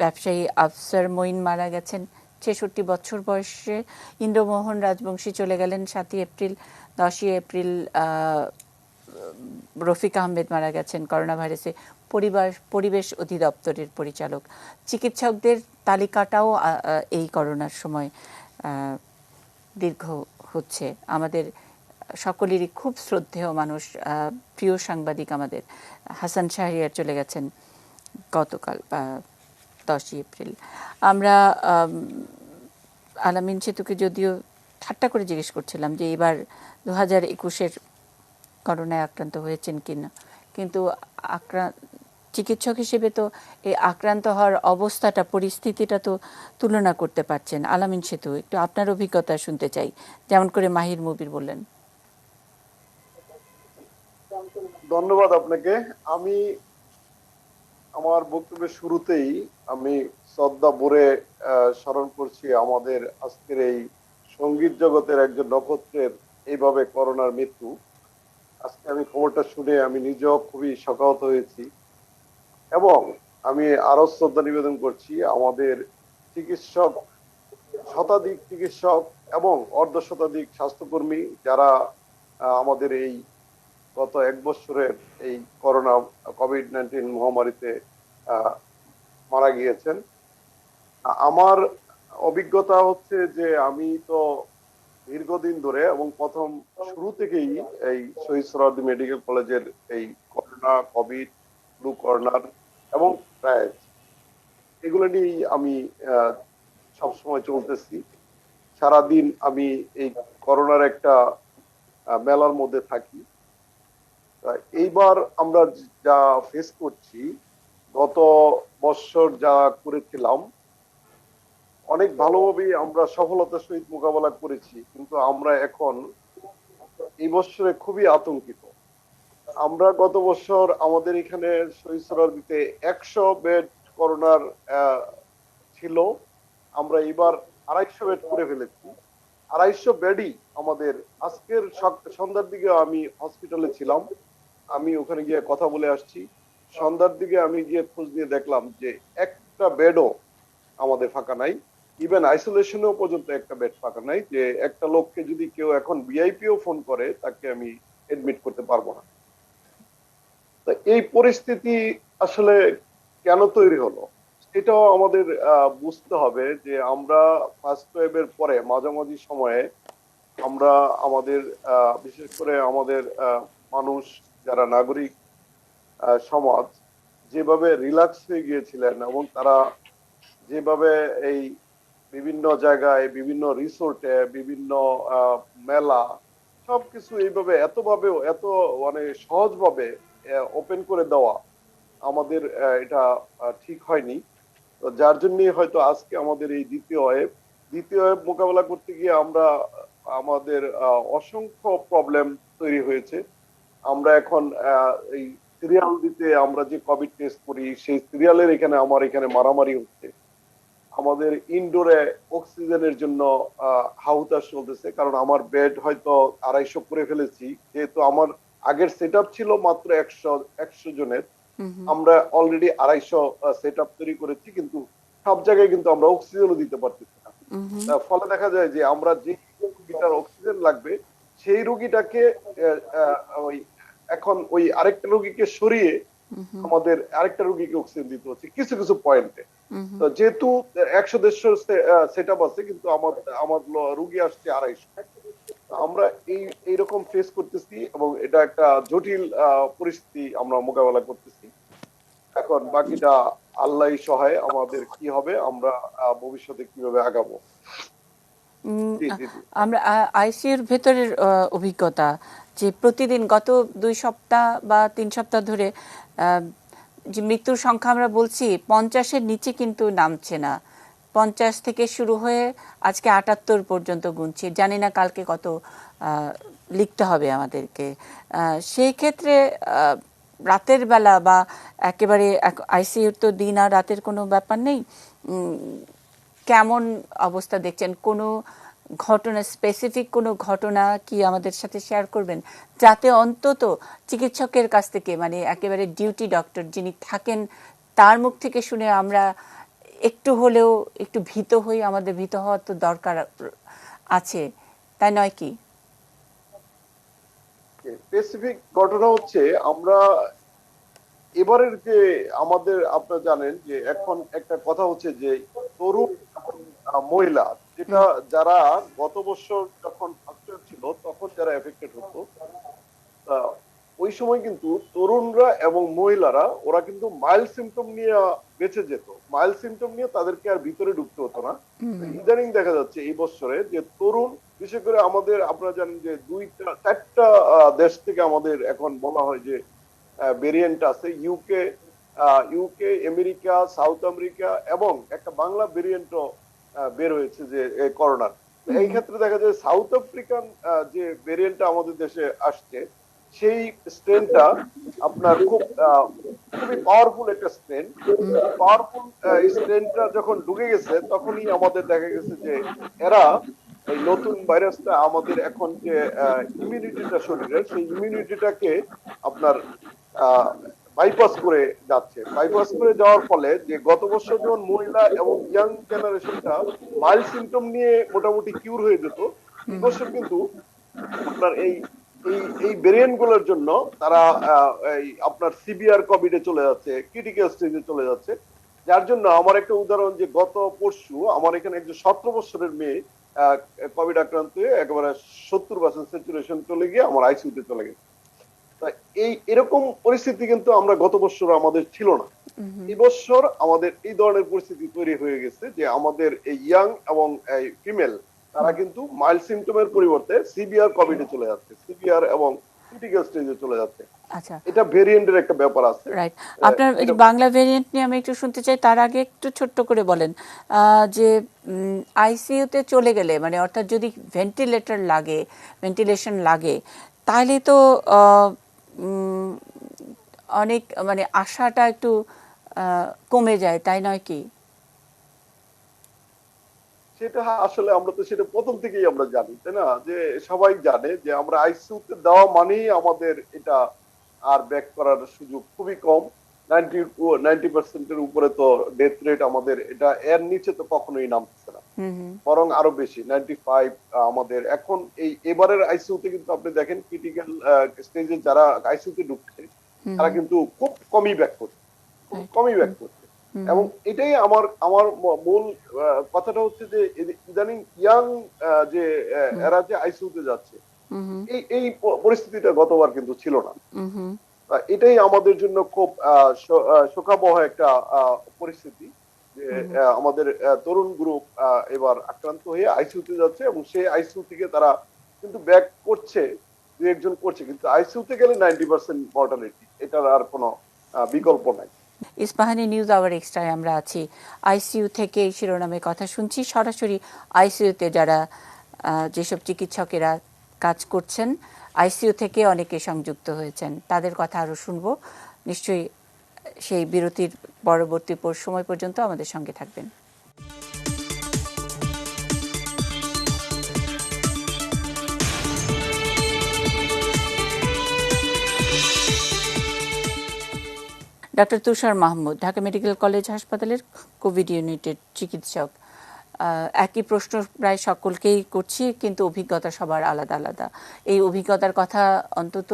ব্যবসায়ী আফসার মঈন মারা গেছেন ৬৬ বছর বয়সে। ইন্দ্রমোহন রাজবংশী চলে গেলেন ৭ই এপ্রিল। ১০ই এপ্রিল রফিক আহমেদ মারা গেছেন করোনা ভাইরাসে, পরিবেশ অধিদপ্তরের পরিচালক। চিকিৎসকদের তালিকাটাও এই করোনার সময় দীর্ঘ হচ্ছে। আমাদের সকলেরই খুব শ্রদ্ধেয় মানুষ, প্রিয় সাংবাদিক আমাদের হাসান শাহরিয়ার চলে গেছেন গতকাল 10ই এপ্রিল। আমরা আলামিন সেতুকে যদিও ঠাট্টা করে জিজ্ঞেস করছিলাম যে এবার 2021-এর করোনায় আক্রান্ত হয়েছেন কিনা, কিন্তু চিকিৎসক হিসেবে তো এই আক্রান্ত হওয়ার অবস্থাটা, পরিস্থিতিটা তো তুলনা করতে পারছেন। আলামিন সেতু, একটু আপনার অভিজ্ঞতা শুনতে চাই, যেমন করে মাহির মুবির বললেন। ধন্যবাদ আপনাকে। আমি আমার বক্তব্যের শুরুতেই আমি শ্রদ্ধা ভরে স্মরণ করছি আমাদের আজকের এই সঙ্গীত জগতের একজন নক্ষত্রের এইভাবে করোনার মৃত্যু। আজকে আমি খবরটা শুনে আমি নিজেও খুবই শোকাহত হয়েছি, এবং আমি আরো শ্রদ্ধা নিবেদন করছি আমাদের চিকিৎসক, শতাধিক চিকিৎসক এবং অর্ধশতাধিক স্বাস্থ্যকর্মী যারা আমাদের এই গত 1 বছরের এই করোনা কোভিড-19 মহামারীতে মারা গিয়েছেন। আমার অভিজ্ঞতা হচ্ছে যে আমি তো দীর্ঘদিন ধরে এবং প্রথম শুরু থেকেই এই শহীদ সোহরাওয়ার্দী মেডিকেল কলেজের এই করোনা, কোভিড, ফ্লু কর্নার এবং ট্রায়াল, এগুলো নিয়েই আমি সবসময় চলতেছি। সারাদিন আমি এই করোনার একটা মেলার মধ্যে থাকি। এইবার আমরা যা ফেস করছি, গত বছর যা করেছিলাম অনেক ভালোভাবেই আমরা সফলতার সহিত মোকাবেলা করেছি, কিন্তু আমরা এখন এই বছরে খুবই আতঙ্কিত। আমরা গত বছর আমাদের এখানে শহীদ সোহরাওয়ার্দীতে 100 বেড করোনার ছিল, আমরা এবার 250 বেড করে ফেলেছি। 250 বেডই আমাদের। আজকের সন্ধ্যার দিকে আমি হসপিটালে ছিলাম, আমি ওখানে গিয়ে কথা বলে আসছি। সন্ধ্যার দিকে আমি গিয়ে খোঁজ নিয়ে দেখলাম যে একটা বেডও আমাদের ফাঁকা নাই। ইভেন আইসোলেশনেও পর্যন্ত একটা বেড ফাঁকা নাই, যে একটা লোককে যদি কেউ এখন ভিআইপিও ফোন করে তাকে আমি এডমিট করতে পারবো না। তো এই পরিস্থিতি আসলে কেন তৈরি হলো এটাও আমাদের বুঝতে হবে, যে আমরা ফার্স্ট ওয়েভের পরে মাঝামাঝি সময়ে আমরা আমাদের বিশেষ করে আমাদের মানুষ যারা নাগরিক সমাজ যেভাবে রিল্যাক্স হয়ে গিয়েছিলেন, এবং তারা যেভাবে এই বিভিন্ন জায়গায়, বিভিন্ন রিসোর্টে, বিভিন্ন মেলা, সবকিছু এইভাবে এত মানে সহজভাবে ওপেন করে দেওয়া আমাদের এটা ঠিক হয়নি। তো যার জন্য হয়তো আজকে আমাদের এই দ্বিতীয় ওয়েভ মোকাবেলা করতে গিয়ে আমাদের অসংখ্য প্রবলেম তৈরি হয়েছে। আমরা এখন এই সিরিয়াল দিতে আমরা যে কোভিড টেস্ট করি, সেই সিরিয়ালের আমার এখানে মারামারি হচ্ছে। আমাদের ইনডোরে অক্সিজেনের জন্য হাহুতাশ চলতেছে, কারণ আমার বেড হয়তো 250 করে ফেলেছি। যেহেতু আমার আগের সেট ছিল মাত্র 100 জনের, আমরা অলরেডি 250 সেট আপ তৈরি করেছি, কিন্তু সব জায়গায় কিন্তু আমরা অক্সিজেনও দিতে পারতেছি না। ফলে দেখা যায় যে আমরা যে রোগীটার অক্সিজেন লাগবে সেই রোগীটাকে এখন ওই আরেকটা রোগীকে সরিয়ে আমাদের আরেকটা রোগীকে অক্সিজেন দিতে হচ্ছে কিছু কিছু পয়েন্টে। তো যেহেতু 100-150 সেট আপ আছে, কিন্তু আমার রোগী আসছে 250। আমরা এইরকম ফেস করতেছি, এবং এটা একটা জটিল পরিস্থিতি আমরা মোকাবেলা করতেছি। এখন বাকিটা আল্লাহই সহায়, আমাদের কি হবে, আমরা ভবিষ্যতে কিভাবে আগাবো। আমরা আইসিইউর ভেতরের অভিজ্ঞতা, যে প্রতিদিন গত 2 সপ্তাহ বা 3 সপ্তাহ ধরে যে মৃত্যুর সংখ্যা আমরা বলছি 50-এর নিচে কিন্তু নামছে না। 50 থেকে শুরু হয়ে আজকে 78 পর্যন্ত গুনছি। জানি না কালকে কত লিখতে হবে আমাদেরকে। সেই ক্ষেত্রে রাতের বেলা বা একেবারে আইসিইউর তো দিন আর রাতের কোনো ব্যাপার নেই, কেমন অবস্থা দেখছেন? কোনো ঘটনা, স্পেসিফিক কোনো ঘটনা কি আমাদের সাথে শেয়ার করবেন, যাতে অন্তত চিকিৎসকের কাছ থেকে, মানে একেবারে ডিউটি ডক্টর যিনি থাকেন, তার মুখ থেকে শুনে আমরা একটু হলেও একটু ভীত হই? আমাদের ভীত হওয়ার তো দরকার আছে, তাই নয় কি? স্পেসিফিক ঘটনা হচ্ছে, আমরা এবারের যে আমাদের, আপনারা জানেন যে এখন একটা কথা হচ্ছে যে তরুণ এবং মহিলা, যেটা যারা গত বছর যখন ফার্স্ট ছিল তখন যারা এফেক্টেড হতো, ওই সময় কিন্তু তরুণরা এবং মহিলারা ওরা কিন্তু মাইল্ড সিমটম নিয়ে বেঁচে যেত, মাইল্ড সিমটম নিয়ে তাদেরকে আর ভিতরে ঢুকতে হতো না। ইদানিং দেখা যাচ্ছে এই বছরে যে তরুণ, বিশেষ করে আমাদের, আপনারা জানেন যে 2-4টা দেশ থেকে আমাদের এখন বলা হয় যে ভেরিয়েন্ট আছে, ইউকে, আমেরিকা, সাউথ আমেরিকা, এবং একটা বাংলা ভেরিয়েন্টও বের হয়েছে যে করোনার। এই ক্ষেত্রে দেখা যায় সাউথ আফ্রিকান যে ভেরিয়েন্টটা আমাদের দেশে আসছে, সেই স্ট্রেনটা আপনার খুবই পাওয়ারফুল একটা স্ট্রেন। পাওয়ারফুল স্ট্রেনটা যখন ঢুকে গেছে, তখনই আমাদের দেখা গেছে যে এরা এই নতুন ভাইরাসটা আমাদের এখন যে ইমিউনিটিটা শরীরের, সেই ইমিউনিটিটাকে আপনার বাইপাস করে যাচ্ছে। বাইপাস করে যাওয়ার ফলে যে গত বছর যেমন মহিলা এবং ইয়াং জেনারেশনটা মাইল্ড সিমটম নিয়ে মোটামুটি কিউর হয়ে যেত, এই বছর কিন্তু আপনার এই এই ভেরিয়েন্ট গুলোর জন্য তারা এই আপনার সিভিয়ার কোভিডে চলে যাচ্ছে, ক্রিটিক্যাল স্টেজে চলে যাচ্ছে। যার জন্য আমার একটা উদাহরণ, যে গত পরশু আমার এখানে একজন 17 বছরের মেয়ে কোভিড আক্রান্ত হয়ে একেবারে 70% স্যাচুরেশন চলে গিয়ে আমার আইসিইউতে চলে গেছে। এরকম পরিস্থিতি কিন্তু আমরা গত বছর আমাদের ছিল না। এই বছর আমাদের এই ধরনের পরিস্থিতি তৈরি হয়ে গেছে যে আমাদের এই ইয়াং এবং ফিমেল, তারা কিন্তু মাইল্ড সিমটমের পরিবর্তে সিভিয়ার কোভিডে চলে যাচ্ছে, সিভিয়ার এবং ক্রিটিক্যাল স্টেজে চলে যাচ্ছে। আচ্ছা, এটা ভেরিয়েন্টের একটা ব্যাপার আছে। রাইট। আপনার বাংলা ভেরিয়েন্ট নিয়ে আমি একটু শুনতে চাই। তার আগে একটু ছোট্ট করে বলেন যে আইসিইউতে চলে গেলে, মানে অর্থাৎ যদি ভেন্টিলেশন লাগে, তাহলে তো অনেক, মানে আশাটা একটু কমে যায়, তাই নয় কি? সেটা আসলে আমরা তো সেটা প্রথম থেকেই আমরা জানি, তাই না? যে সবাই জানে যে আমরা আইসিইউতে দেওয়া মানেই আমাদের এটা আর ব্যাক করার সুযোগ খুবই কম। 90% উপরে তো ডেথ রেট আমাদের, এটা এর নিচে তো কখনোই নামতেছে না, বরং আরো বেশি 95 আমাদের এখন। এবারের আইসিইউতে কিন্তু আপনি দেখেন ক্রিটিক্যাল স্টেজে যারা আইসিইউতে ঢুকছে, তারা কিন্তু খুব কমই ব্যাক করছে, এবং এটাই আমার মূল কথাটা হচ্ছে যে ইদানিং ইয়াং যে এরা যে আইসিইউতে যাচ্ছে, এই পরিস্থিতিটা গতবার কিন্তু ছিল না। এটাই আমাদের জন্য খুব শোকাবহ একটা পরিস্থিতি যে আমাদের তরুণ গ্রুপ এবার আক্রান্ত হয়ে আইসিইউতে যাচ্ছে, এবং সেই আইসিইউ থেকে তারা কিন্তু ব্যাক করছে, দু একজন করছে, কিন্তু আইসিইউতে গেলে 90% মর্টালিটি, এটার আর কোনো বিকল্প নাই। ইস্পাহানি নিউজ আওয়ার এক্সট্রায় আমরা আছি, আইসিইউ থেকে এই শিরোনামে কথা শুনছি। সরাসরি আইসিইউতে যারা যেসব চিকিৎসকেরা কাজ করছেন, আইসিইউ থেকে অনেকে সংযুক্ত হয়েছেন, তাদের কথা আরও শুনবো। নিশ্চয়ই সেই বিরতির পরবর্তী সময় পর্যন্ত আমাদের সঙ্গে থাকবেন। ডক্টর তুষার মাহমুদ, ঢাকা মেডিকেল কলেজ হাসপাতালের কোভিড ইউনিটের চিকিৎসক। একই প্রশ্ন প্রায় সকলকেই করছি, কিন্তু অভিজ্ঞতা সবার আলাদা আলাদা। এই অভিজ্ঞতার কথা অন্তত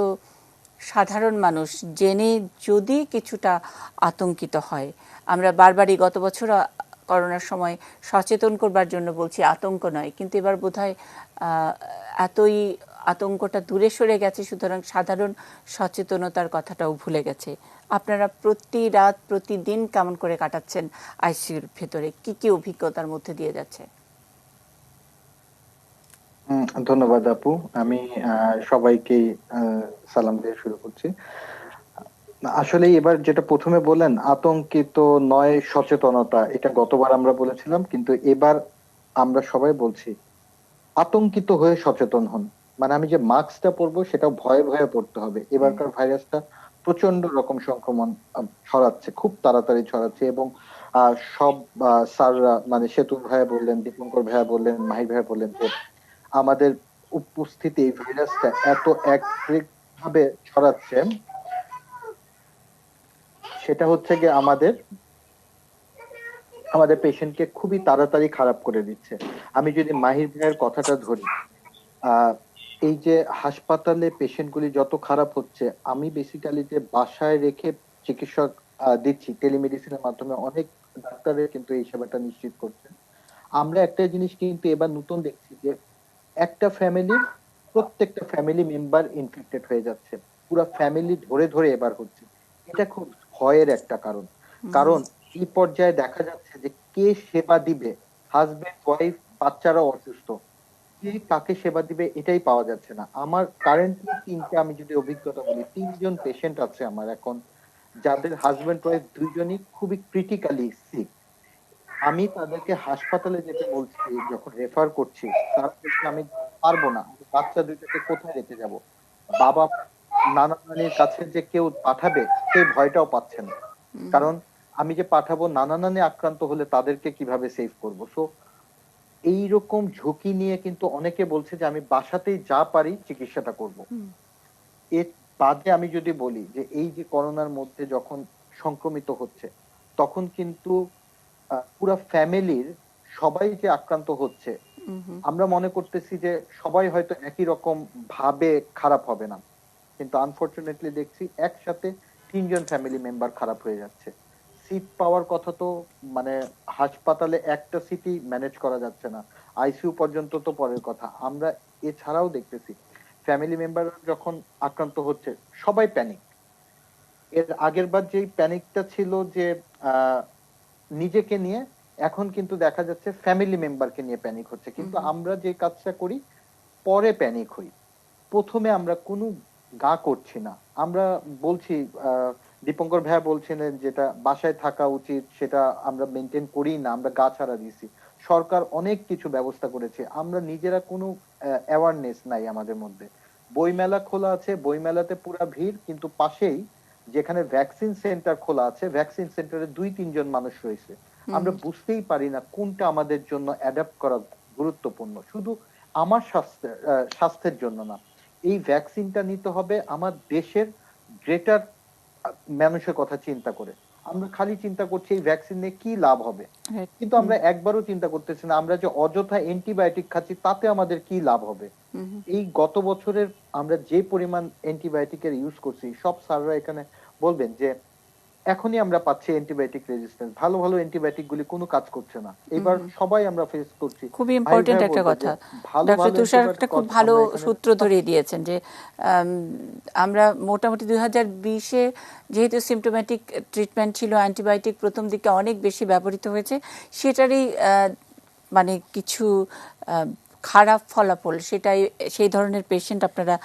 সাধারণ মানুষ জেনে যদি কিছুটা আতঙ্কিত হয়, আমরা বারবারই গত বছর করোনার সময় সচেতন করবার জন্য বলছি, আতঙ্ক নয়, কিন্তু এবার বোধহয় এতই আতঙ্কটা দূরে সরে গেছে, সুতরাং সাধারণ সচেতনতার কথাটাও ভুলে গেছে। আপনারা প্রতি রাত প্রতিদিন কেমন করে কাটাচ্ছেন আইসিইউর ভেতরে, কি কি অভিজ্ঞতার মধ্যে দিয়ে যাচ্ছে? ধন্যবাদ আপু। আমি সবাইকে সালাম দিয়ে শুরু করছি। আসলে এবার যেটা প্রথমে বললেন, আতঙ্কিত নয় সচেতনতা, এটা গতবার আমরা বলেছিলাম, কিন্তু এবার আমরা সবাই বলছি আতঙ্কিত হয়ে সচেতন হন। মানে আমি যে মাস্কটা পরবো সেটা ভয়ে ভয়ে পড়তে হবে। এবারকার ভাইরাসটা প্রচন্ড রকম সংক্রমণ ছড়াচ্ছে, খুব তাড়াতাড়ি ছড়াচ্ছে, এবং সব স্যাররা মানে সেতু ভাইয়া বললেন, দীপঙ্কর ভাইয়া বললেন, মাহির ভাইয়া বললেন যে আমাদের উপস্থিতি এই ভাইরাসটা এত একত্রিত ভাবে ছড়াচ্ছে, সেটা হচ্ছে গিয়ে আমাদের পেশেন্টকে খুবই তাড়াতাড়ি খারাপ করে দিচ্ছে। আমি যদি মাহির ভাইয়ের কথাটা ধরি, এই যে হাসপাতালে পেশেন্টগুলি যত খারাপ হচ্ছে, আমি বেসিক্যালি যে বাসায় রেখে চিকিৎসক দিচ্ছি টেলিমেডিসিনের মাধ্যমে, অনেক ডাক্তারের কিন্তু এই সেবাটা নিশ্চিত করছে। আমরা একটা জিনিস কিন্তু এবার নতুন দেখছি যে একটা ফ্যামিলির প্রত্যেকটা ফ্যামিলি মেম্বার ইনফেক্টেড হয়ে যাচ্ছে, পুরো ফ্যামিলি ধরে ধরে এবার হচ্ছে। এটা খুব ভয়ের একটা কারণ এই পর্যায়ে দেখা যাচ্ছে যে কে সেবা দিবে, হাজবেন্ড ওয়াইফ বাচ্চারা অসুস্থ, কে কাকে সেবা দিবে এটাই পাওয়া যাচ্ছে না। আমার কারেন্টলি আমি যদি অভিজ্ঞতা বলি, 3জন পেশেন্ট আছে আমার এখন, যাদের হাজবেন্ড ওয়াইফ দুইজনই খুবই ক্রিটিক্যালি সিক। আমি তাদেরকে হাসপাতালে যেতে বলছি, যখন রেফার করছি, তারা বলছে আমি পারবো না, বাচ্চা দুইটাকে কোথায় রেখে যাব, বাবা নানা নানির কাছে যে কেউ পাঠাবে সেই ভয়টাও পাচ্ছে না, কারণ আমি যে পাঠাবো নানা নানি আক্রান্ত হলে তাদেরকে কিভাবে সেভ করব। সো এইরকম ঝুঁকি নিয়ে কিন্তু অনেকে বলছে যে আমি বাসাতেই যা পারি চিকিৎসাটা করব। এর বাদে আমি যদি বলি যে এই যে করোনার মধ্যে যখন সংক্রমিত হচ্ছে, তখন কিন্তু পুরা ফ্যামিলির সবাই যে আক্রান্ত হচ্ছে, আমরা মনে করতেছি যে সবাই হয়তো একই রকম ভাবে খারাপ হবে না, কিন্তু আনফরচুনেটলি দেখছি একসাথে 3জন ফ্যামিলি মেম্বার খারাপ হয়ে যাচ্ছে। সিট পাওয়ার কথা তো মানে হাসপাতালে একটা সিটই ম্যানেজ করা যাচ্ছে না, আইসিইউ পর্যন্ত তো পরের কথা। আমরা এছাড়াও দেখতেছি ফ্যামিলি মেম্বার যখন আক্রান্ত হচ্ছে সবাই প্যানিক। এর আগের বার যেই প্যানিকটা ছিল যে নিজেকে নিয়ে, এখন কিন্তু দেখা যাচ্ছে ফ্যামিলি মেম্বারকে নিয়ে প্যানিক হচ্ছে। কিন্তু আমরা যে কাজটা করি পরে প্যানিক হই, প্রথমে আমরা কোনো গা করছি না। আমরা বলছি, দীপঙ্কর ভাইয়া বলছিলেন যেটা বাসায় থাকা উচিত সেটা আমরা মেনটেন করি না, আমরা গা ছাড়া দিছি। সরকার অনেক কিছু ব্যবস্থা করেছে, আমরা নিজেরা কোনো অ্যাওয়ারনেস নাই আমাদের মধ্যে। বইমেলা খোলা আছে, বইমেলাতে পুরা ভিড়, কিন্তু পাশেই যেখানে ভ্যাকসিন সেন্টার খোলা আছে, ভ্যাকসিন সেন্টারে 2-3 জন মানুষ রয়েছে। আমরা বুঝতেই পারি না কোনটা আমাদের জন্য অ্যাডাপ্ট করা গুরুত্বপূর্ণ। শুধু আমার স্বাস্থ্যের জন্য না, এই ভ্যাকসিনটা নিতে হবে আমার দেশের গ্রেটার মানুষের কথা চিন্তা করে। আমরা খালি চিন্তা করছি এই ভ্যাকসিন নিয়ে কি লাভ হবে, কিন্তু আমরা একবারও চিন্তা করতেছি না আমরা যে অযথা অ্যান্টিবায়োটিক খাচ্ছি তাতে আমাদের কি লাভ হবে। এই গত বছরের আমরা যে পরিমাণ অ্যান্টিবায়োটিকের ইউজ করছি, সব স্যাররা এখানে বলবেন যে এখনই আমরা পাচ্ছি অ্যান্টিবায়োটিক রেজিস্ট্যান্স, ভালো ভালো অ্যান্টিবায়োটিক গুলি কোনো কাজ করছে না। এবার সবাই আমরা ফেস করছি। খুবই ইম্পর্টেন্ট একটা কথা ডক্টর তুষার একটা খুব ভালো সূত্র ধরিয়ে দিয়েছেন যে আমরা মোটামুটি 2020-এ যেহেতু সিমটোম্যাটিক ট্রিটমেন্ট ছিল, অ্যান্টিবায়োটিক প্রথম দিকে অনেক বেশি ব্যবহৃত হয়েছে, সেটারই মানে কিছু খারাপ ফলাফল, সেটাই সেই ধরনের পেশেন্ট আপনারা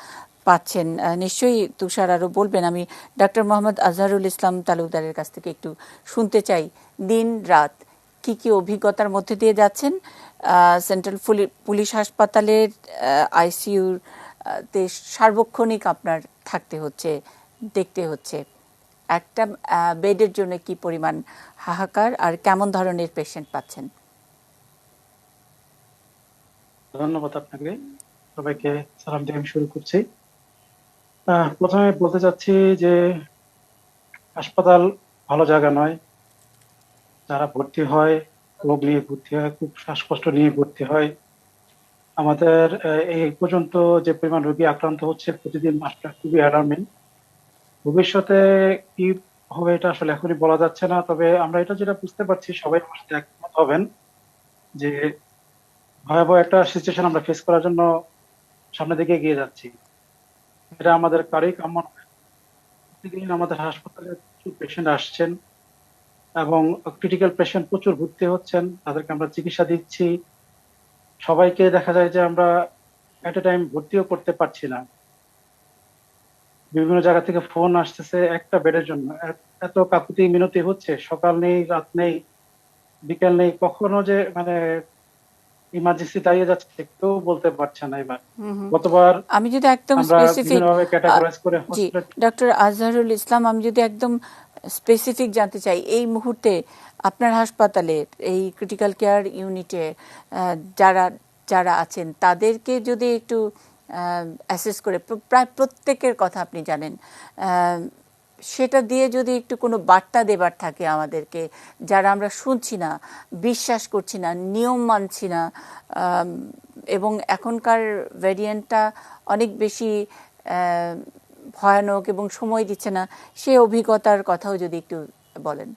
পাচ্ছেন। নিশ্চয়ই তুষার আরও বলবেন। আমি ডক্টর মোহাম্মদ আজহারুল ইসলাম তালুকদারের কাছ থেকে একটু শুনতে চাই, দিন রাত কি কি অভিজ্ঞতার মধ্যে দিয়ে যাচ্ছেন। সেন্ট্রাল পুলিশ হাসপাতালের আইসিইউর তে সার্বক্ষণিক আপনার থাকতে হচ্ছে, দেখতে হচ্ছে, একটা বেডের জন্য কি পরিমাণ হাহাকার, আর কেমন ধরনের পেশেন্ট পাচ্ছেন? ধন্যবাদ আপনাকে, সবাইকে সালাম দিয়ে আমি শুরু করছি। প্রথমে বলতে চাচ্ছি যে হাসপাতাল ভালো জায়গা নয়। যারা ভর্তি হয় রোগ নিয়ে ভর্তি হয়, খুব শ্বাসকষ্ট নিয়ে ভর্তি হয়। আমাদের এই পর্যন্ত যে পরিমাণ রোগী আক্রান্ত হচ্ছে প্রতিদিন মাসটা খুবই অ্যালার্মিং। ভবিষ্যতে কি হবে এটা আসলে এখনই বলা যাচ্ছে না, তবে আমরা এটা যেটা বুঝতে পারছি, সবাই আমার সাথে একমত হবেন যে ভয়াবহ একটা সিচুয়েশন আমরা ফেস করার জন্য সামনের দিকে এগিয়ে যাচ্ছি। এটা আমাদের কারোই কাম্য নয়। প্রতিদিন আমাদের হাসপাতালে প্রচুর পেশেন্ট আসছেন এবং ক্রিটিক্যাল পেশেন্ট প্রচুর ভর্তি হচ্ছেন, তাদেরকে আমরা চিকিৎসা দিচ্ছি। সবাইকে দেখা যায় যে আমরা এট এ টাইম ভর্তিও করতে পারছি না। বিভিন্ন জায়গা থেকে ফোন আসতেছে একটা বেডের জন্য, এত কাকুতি মিনতি হচ্ছে, সকাল নেই, রাত নেই, বিকেল নেই, কখনো যে মানে ইমার্জেন্সি দাঁড়িয়ে যাচ্ছে কেউ বলতে পারছে না। এবার গতবার আমি যদি একদম স্পেসিফিক ক্যাটাগরাইজ করে জি ডক্টর আজহারুল ইসলাম, আমি যদি একদম স্পেসিফিক জানতে চাই, এই মুহূর্তে আপনার হাসপাতালে এই ক্রিটিক্যাল কেয়ার ইউনিটে যারা যারা আছেন তাদেরকে যদি একটু অ্যাসেস করে, প্রায় প্রত্যেকের কথা আপনি জানেন, সেটা দিয়ে যদি একটু কোনো বার্তা দেবার থাকে আমাদেরকে, যারা আমরা শুনছি না, বিশ্বাস করছি না, নিয়ম মানছি না, এবং এখনকার ভ্যারিয়েন্টটা অনেক বেশি ভয়ানক এবং সময় দিচ্ছে না, সেই অভিজ্ঞতার কথাও যদি একটু বলেন।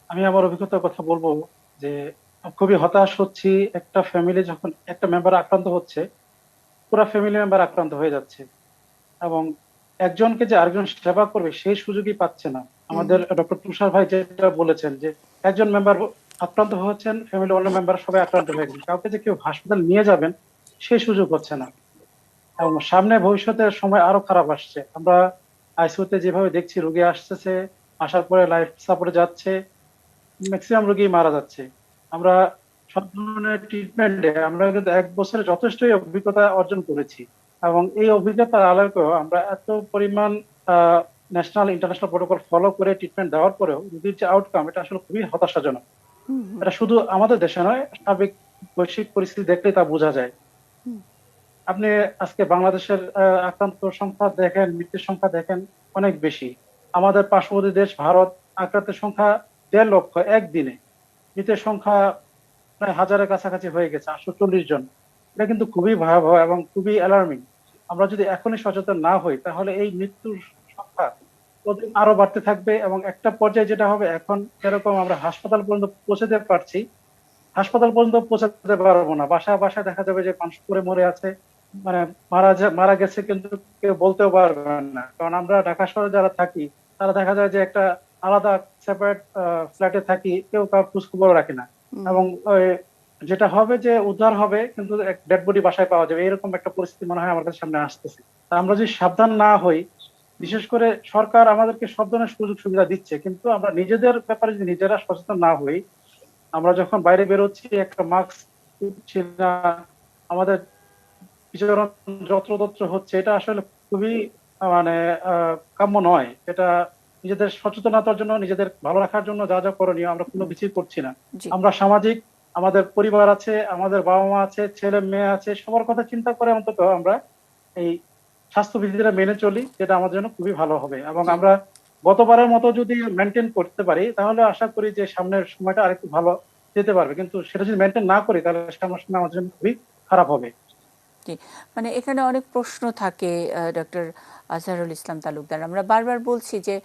আমি আমার অভিজ্ঞতার কথা বলবো যে খুবই হতাশ হচ্ছি। একটা ফ্যামিলি যখন একটা মেম্বার আক্রান্ত হচ্ছে, পুরো ফ্যামিলি মেম্বার আক্রান্ত হয়ে যাচ্ছে, এবং একজনকে যে আরেকজন সেবা করবে সেই সুযোগই পাচ্ছে না। আমাদের ডক্টর তুষার ভাই যেটা বলেছেন যে একজন মেম্বার আক্রান্ত হচ্ছেন, ফ্যামিলি অন্য মেম্বার সবাই আক্রান্ত হয়ে গেছে, কাউকে যে কেউ হাসপাতাল নিয়ে যাবেন সেই সুযোগ হচ্ছে না। এবং সামনে ভবিষ্যতের সময় আরো খারাপ আসছে। আমরা আইসিইউতে যেভাবে দেখছি, রোগী আসতেছে, আসার পরে লাইফ সাপোর্টে যাচ্ছে, ম্যাক্সিমাম রোগী মারা যাচ্ছে। আমরা সব ধরনের ট্রিটমেন্টে আমরা কিন্তু 1 বছরে যথেষ্টই অভিজ্ঞতা অর্জন করেছি, এবং এই অভিজ্ঞতার আলোকেও আমরা এত পরিমাণ ন্যাশনাল ইন্টারন্যাশনাল প্রোটোকল ফলো করে ট্রিটমেন্ট দেওয়ার পরেও রোগীর যে আউটকাম, এটা আসলে খুবই হতাশাজনক। এটা শুধু আমাদের দেশে নয়, সার্বিক বৈশ্বিক পরিস্থিতি দেখলে তা বোঝা যায়। আপনি আজকে বাংলাদেশের আক্রান্ত সংখ্যা দেখেন, মৃত্যুর সংখ্যা দেখেন, অনেক বেশি। আমাদের পার্শ্ববর্তী দেশ ভারত, আক্রান্তের সংখ্যা 1.5 লক্ষ একদিনে, মৃতের সংখ্যা প্রায় 1000-এর কাছাকাছি হয়ে গেছে, 840 জন। এটা কিন্তু খুবই ভয়াবহ এবং খুবই অ্যালার্মিং। আমরা যদি এখনই সচেতন না হই, তাহলে এই মৃত্যুর সংখ্যা প্রতিদিন আরো বাড়তে থাকবে, এবং একটা পর্যায়ে যেটা হবে, এখন যেরকম আমরা হাসপাতাল পর্যন্ত পৌঁছাতে পারছি, হাসপাতাল পর্যন্ত পৌঁছাতে পারবো না। বাসায় বাসায় দেখা যাবে যে মানুষ পড়ে মরে আছে, মানে মারা গেছে, কিন্তু কেউ বলতেও পারবেন না। কারণ আমরা ঢাকা শহরে যারা থাকি, তারা দেখা যায় যে একটা আলাদা সেপারেট ফ্ল্যাটে থাকি, কেউ কারো খোঁজ খবর রাখে না, এবং যেটা হবে যে উদ্ধার হবে কিন্তু ডেড বডি বাসায় পাওয়া যাবে, এরকম একটা পরিস্থিতি মনে হয় আমার কাছে সামনে আসতেছে। তা আমরা যদি সাবধান না হই, বিশেষ করে সরকার আমাদেরকে সব ধরনের সুযোগ সুবিধা দিচ্ছে, কিন্তু আমরা নিজেদের ব্যাপারে যদি নিজেরা সচেতন না হই, আমরা যখন বাইরে বেরোচ্ছি একটা মাস্ক পরছি না, আমাদের বিচরণ যত্রতত্র হচ্ছে, এটা আসলে খুবই মানে কাম্য নয়। এটা নিজেদের সচেতনতার জন্য, নিজেদের ভালো রাখার জন্য যা যা করণীয় আমরা কোনো কিছুই করছি না। আমরা সামাজিক, আমাদের পরিবার আছে, আমাদের বাবা মা আছে, ছেলে মেয়ে আছে, সবার কথা চিন্তা করে অন্তত আমরা এই স্বাস্থ্যবিধিটা মেনে চলি, যেটা আমাদের জন্য খুবই ভালো হবে। এবং আমরা গতবারের মতো যদি মেনটেন করতে পারি, তাহলে আশা করি যে সামনের সময়টা আরেকটু ভালো যেতে পারবে। কিন্তু সেটা যদি মেনটেন না করি, তাহলে সামনের সময় আমাদের জন্য খুবই খারাপ হবে। মানে এখানে অনেক প্রশ্ন থাকে ডক্টর আজহারুল ইসলাম তালুকদার। আমরা বারবার বলছি যে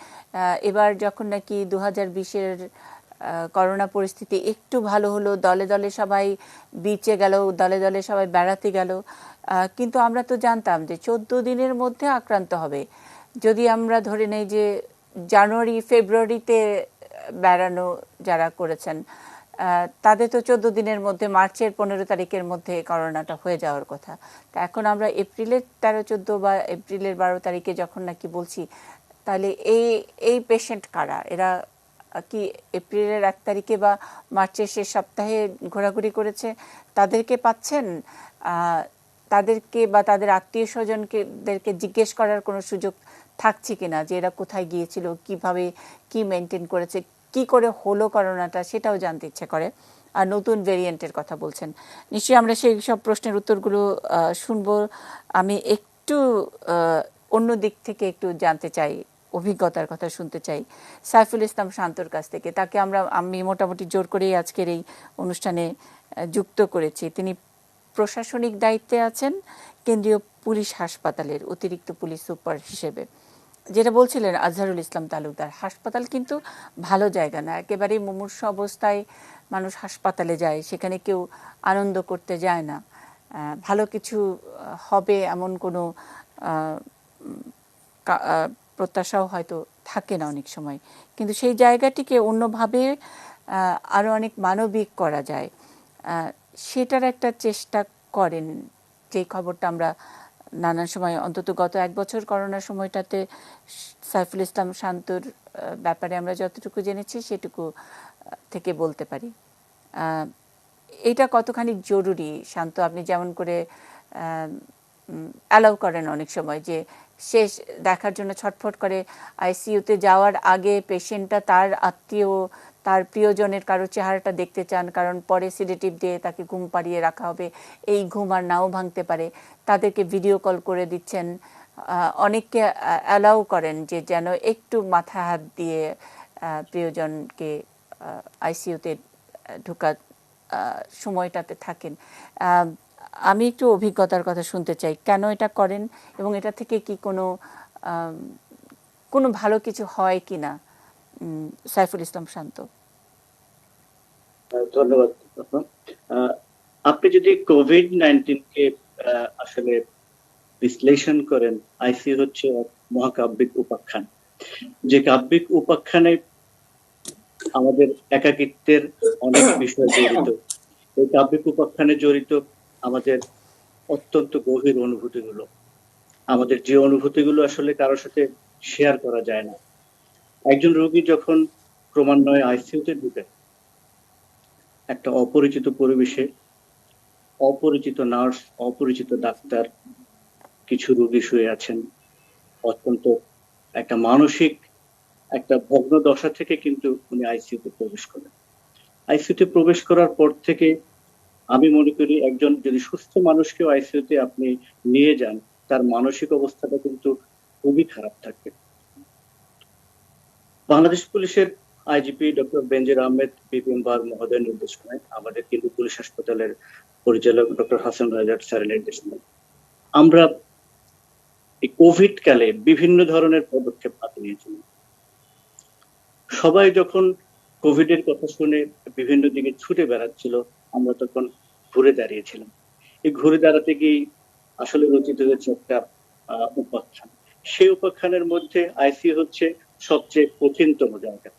এবার যখন নাকি 2020-এর করোনা পরিস্থিতি একটু ভালো হলো, দলে দলে সবাই বিচে গেল, দলে দলে সবাই বেড়াতে গেল, কিন্তু আমরা তো জানতাম যে 14 দিনের মধ্যে আক্রান্ত হবে। যদি আমরা ধরে নেই যে জানুয়ারি ফেব্রুয়ারিতে বেড়ানো যারা করেছেন, তাদের তো 14 দিনের মধ্যে, মার্চের 15 তারিখের মধ্যে করোনাটা হয়ে যাওয়ার কথা। তা এখন আমরা এপ্রিলের 13-14 বা এপ্রিলের 12 তারিখে যখন নাকি বলছি, তাহলে এই পেশেন্ট কারা? এরা কি এপ্রিলের 1 তারিখে বা মার্চের শেষ সপ্তাহে ঘোরাঘুরি করেছে, তাদেরকে পাচ্ছেন? তাদেরকে বা তাদের আত্মীয় স্বজনদেরকে জিজ্ঞেস করার কোনো সুযোগ থাকছে কিনা যে এরা কোথায় গিয়েছিল, কিভাবে কি মেনটেন করেছে, কি করে হলো করোনাটা, সেটাও জানতে ইচ্ছে করে। আর নতুন ভেরিয়েন্টের কথা বলছেন, নিশ্চয়ই আমরা সেই সব প্রশ্নের উত্তরগুলো শুনবো। আমি একটু অন্য দিক থেকে একটু জানতে চাই, অভিজ্ঞতার কথা শুনতে চাই সাইফুল ইসলাম শান্তর কাছ থেকে। তাকে আমি মোটামুটি জোর করেই আজকের এই অনুষ্ঠানে যুক্ত করেছি। তিনি প্রশাসনিক দায়িত্বে আছেন কেন্দ্রীয় পুলিশ হাসপাতালের অতিরিক্ত পুলিশ সুপার হিসেবে। যেটা বলছিলেন আজহারুল ইসলাম তালুকদার, হাসপাতাল কিন্তু ভালো জায়গা না, একেবারেই মুমূর্ষু অবস্থায় মানুষ হাসপাতালে যায়, সেখানে কেউ আনন্দ করতে যায় না, ভালো কিছু হবে এমন কোনো প্রত্যাশাও হয়তো থাকে না অনেক সময়। কিন্তু সেই জায়গাটিকে অন্যভাবে আরও অনেক মানবিক করা যায়, সেটার একটা চেষ্টা করেন। যেই খবরটা আমরা নানান সময়, অন্তত গত 1 বছর করোনার সময়টাতে সাইফুল ইসলাম শান্তর ব্যাপারে আমরা যতটুকু জেনেছি সেটুকু থেকে বলতে পারি। এটা কতখানি জরুরি শান্ত? আপনি যেমন করে অ্যালাউ করেন অনেক সময়, যে শেষ দেখার জন্য ছটফট করে আইসিইউতে যাওয়ার আগে পেশেন্টটা তার আত্মীয়, তার প্রিয়জনের কারো চেহারাটা দেখতে চান, কারণ পরে সিডেটিভ দিয়ে তাকে ঘুম পাড়িয়ে রাখা হবে, এই ঘুম আর নাও ভাঙতে পারে, তাদেরকে ভিডিও কল করে দিচ্ছেন। অনেককে অ্যালাউ করেন যে যেন একটু মাথা হাত দিয়ে প্রিয়জনকে আইসিইউতে ঢোকার সময়টাতে থাকেন। আমি একটু অভিজ্ঞতার কথা শুনতে চাই, কেন এটা করেন এবং এটা থেকে কি কোনো ভালো কিছু হয় কি না? সাইফুল ইসলাম শান্ত। ধন্যবাদ। আপনি যদি কোভিড-19 কে আসলে বিশ্লেষণ করেন, আইসিইউ হচ্ছে এক মহাকাব্যিক উপাখ্যান, যে কাব্যিক উপাখ্যানে আমাদের একাকিত্বের অনেক বিষয় জড়িত। এই কাব্যিক উপাখ্যানে জড়িত আমাদের অত্যন্ত গভীর অনুভূতিগুলো, আমাদের যে অনুভূতিগুলো আসলে কারোর সাথে শেয়ার করা যায় না। একজন রোগী যখন ক্রমান্বয়ে আইসিইউতে ঢুকে, একটা অপরিচিত পরিবেশে, অপরিচিত নার্স, অপরিচিত ডাক্তার, কিছু রোগী শুয়ে আছেন, অত্যন্ত একটা মানসিক একটা ভগ্ন দশা থেকে কিন্তু উনি আইসিইউতে প্রবেশ করেন। আইসিইউতে প্রবেশ করার পর থেকে আমি মনে করি একজন যদি সুস্থ মানুষকেও আইসিইউতে আপনি নিয়ে যান, তার মানসিক অবস্থাটা কিন্তু খুবই খারাপ থাকবে। বাংলাদেশ পুলিশের আইজিপি ডক্টর বেনজির আহমেদ বিপিন বার মহোদয়ের নির্দেশনায়, আমাদের কিন্তু পুলিশ হাসপাতালের পরিচালক ডক্টর হাসান রাজার স্যারের নির্দেশনায় আমরা এই কোভিড কালে বিভিন্ন ধরনের পদক্ষেপ হাতে নিয়েছিলাম। সবাই যখন কোভিডের কথা শুনে বিভিন্ন দিকে ছুটে বেড়াচ্ছিল, আমরা তখন ঘুরে দাঁড়িয়েছিলাম। এই ঘুরে দাঁড়াতে গিয়ে আসলে রচিত হয়েছে একটা উপাখ্যান। সেই উপাখ্যানের মধ্যে আইসিইউ হচ্ছে সবচেয়ে কঠিনতম জায়গা।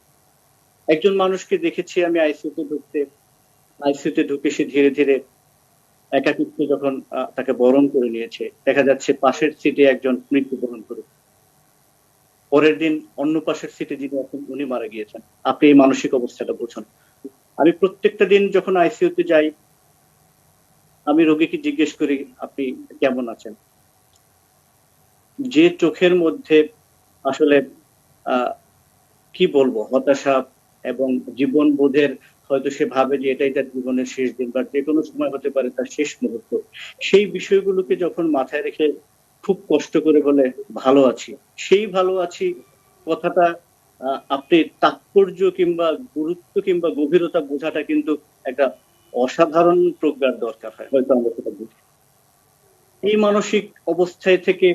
একজন মানুষকে দেখেছি আমি আইসিইউতে ঢুকে সে ধীরে ধীরে একাকিত্ব যখন তাকে বরণ করে নিয়েছে, দেখা যাচ্ছে পাশের সিটে একজন মৃত্যুবরণ করে, পরের দিন অন্য পাশের সিটে যিনি আছেন উনি মারা গিয়েছেন। আপনি এই মানসিক অবস্থাটা বুঝুন। আমি প্রত্যেকটা দিন যখন আইসিইউতে যাই, আমি রোগীকে জিজ্ঞেস করি আপনি কেমন আছেন। যে চোখের মধ্যে আসলে কি বলবো, হতাশা এবং জীবন বোধের, হয়তো সে ভাবে যে এটাই তার জীবনের শেষ দিন বা যে কোনো সময় হতে পারে তার শেষ মুহূর্ত, সেই বিষয়গুলোকে যখন মাথায় রেখে খুব কষ্ট করে বলে ভালো আছি, সেই ভালো আছি কথাটা আপনি তাৎপর্য কিংবা গুরুত্ব কিংবা গভীরতা বোঝাটা কিন্তু একটা অসাধারণ প্রজ্ঞার দরকার হয়, হয়তো আমরা সেটা বুঝি। এই মানসিক অবস্থায় থেকে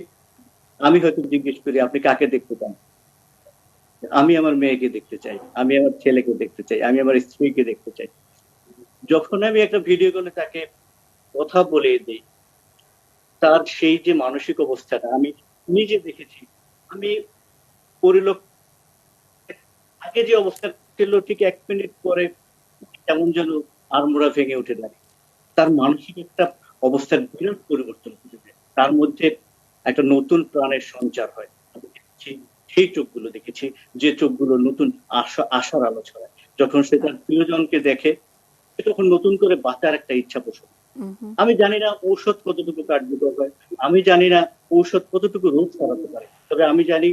আমি হয়তো জিজ্ঞেস করি আপনি কাকে দেখতে চান। আমি আমার মেয়েকে দেখতে চাই, আমি আমার ছেলেকে দেখতে চাই, আমি আমার স্ত্রীকে দেখতে চাই। যখন আমি একটা ভিডিও কলে তাকে কথা বলে দিই, তার সেই যে মানসিক অবস্থাটা আমি নিজে দেখেছি। আমি আগে যে অবস্থা ছিল ঠিক 1 মিনিট পরে কেমন যেন আড়মোড়া ভেঙে উঠে দাঁড়িয়ে, তার মানসিক একটা অবস্থার বিরাট পরিবর্তন ঘটে যায়। তার মধ্যে একটা নতুন প্রাণের সঞ্চার হয়। আমি দেখেছি, সেই চোখগুলো দেখেছি যে চোখগুলো নতুন আশার আলো ছড়ায়। যখন সে তার প্রিয়জনকে দেখে, তখন নতুন করে বাঁচার একটা ইচ্ছা পোষণ। আমি জানি না ঔষধ কতটুকু কার্যকর হয়, আমি জানি না ঔষধ কতটুকু রোগ সারাতে পারে, তবে আমি জানি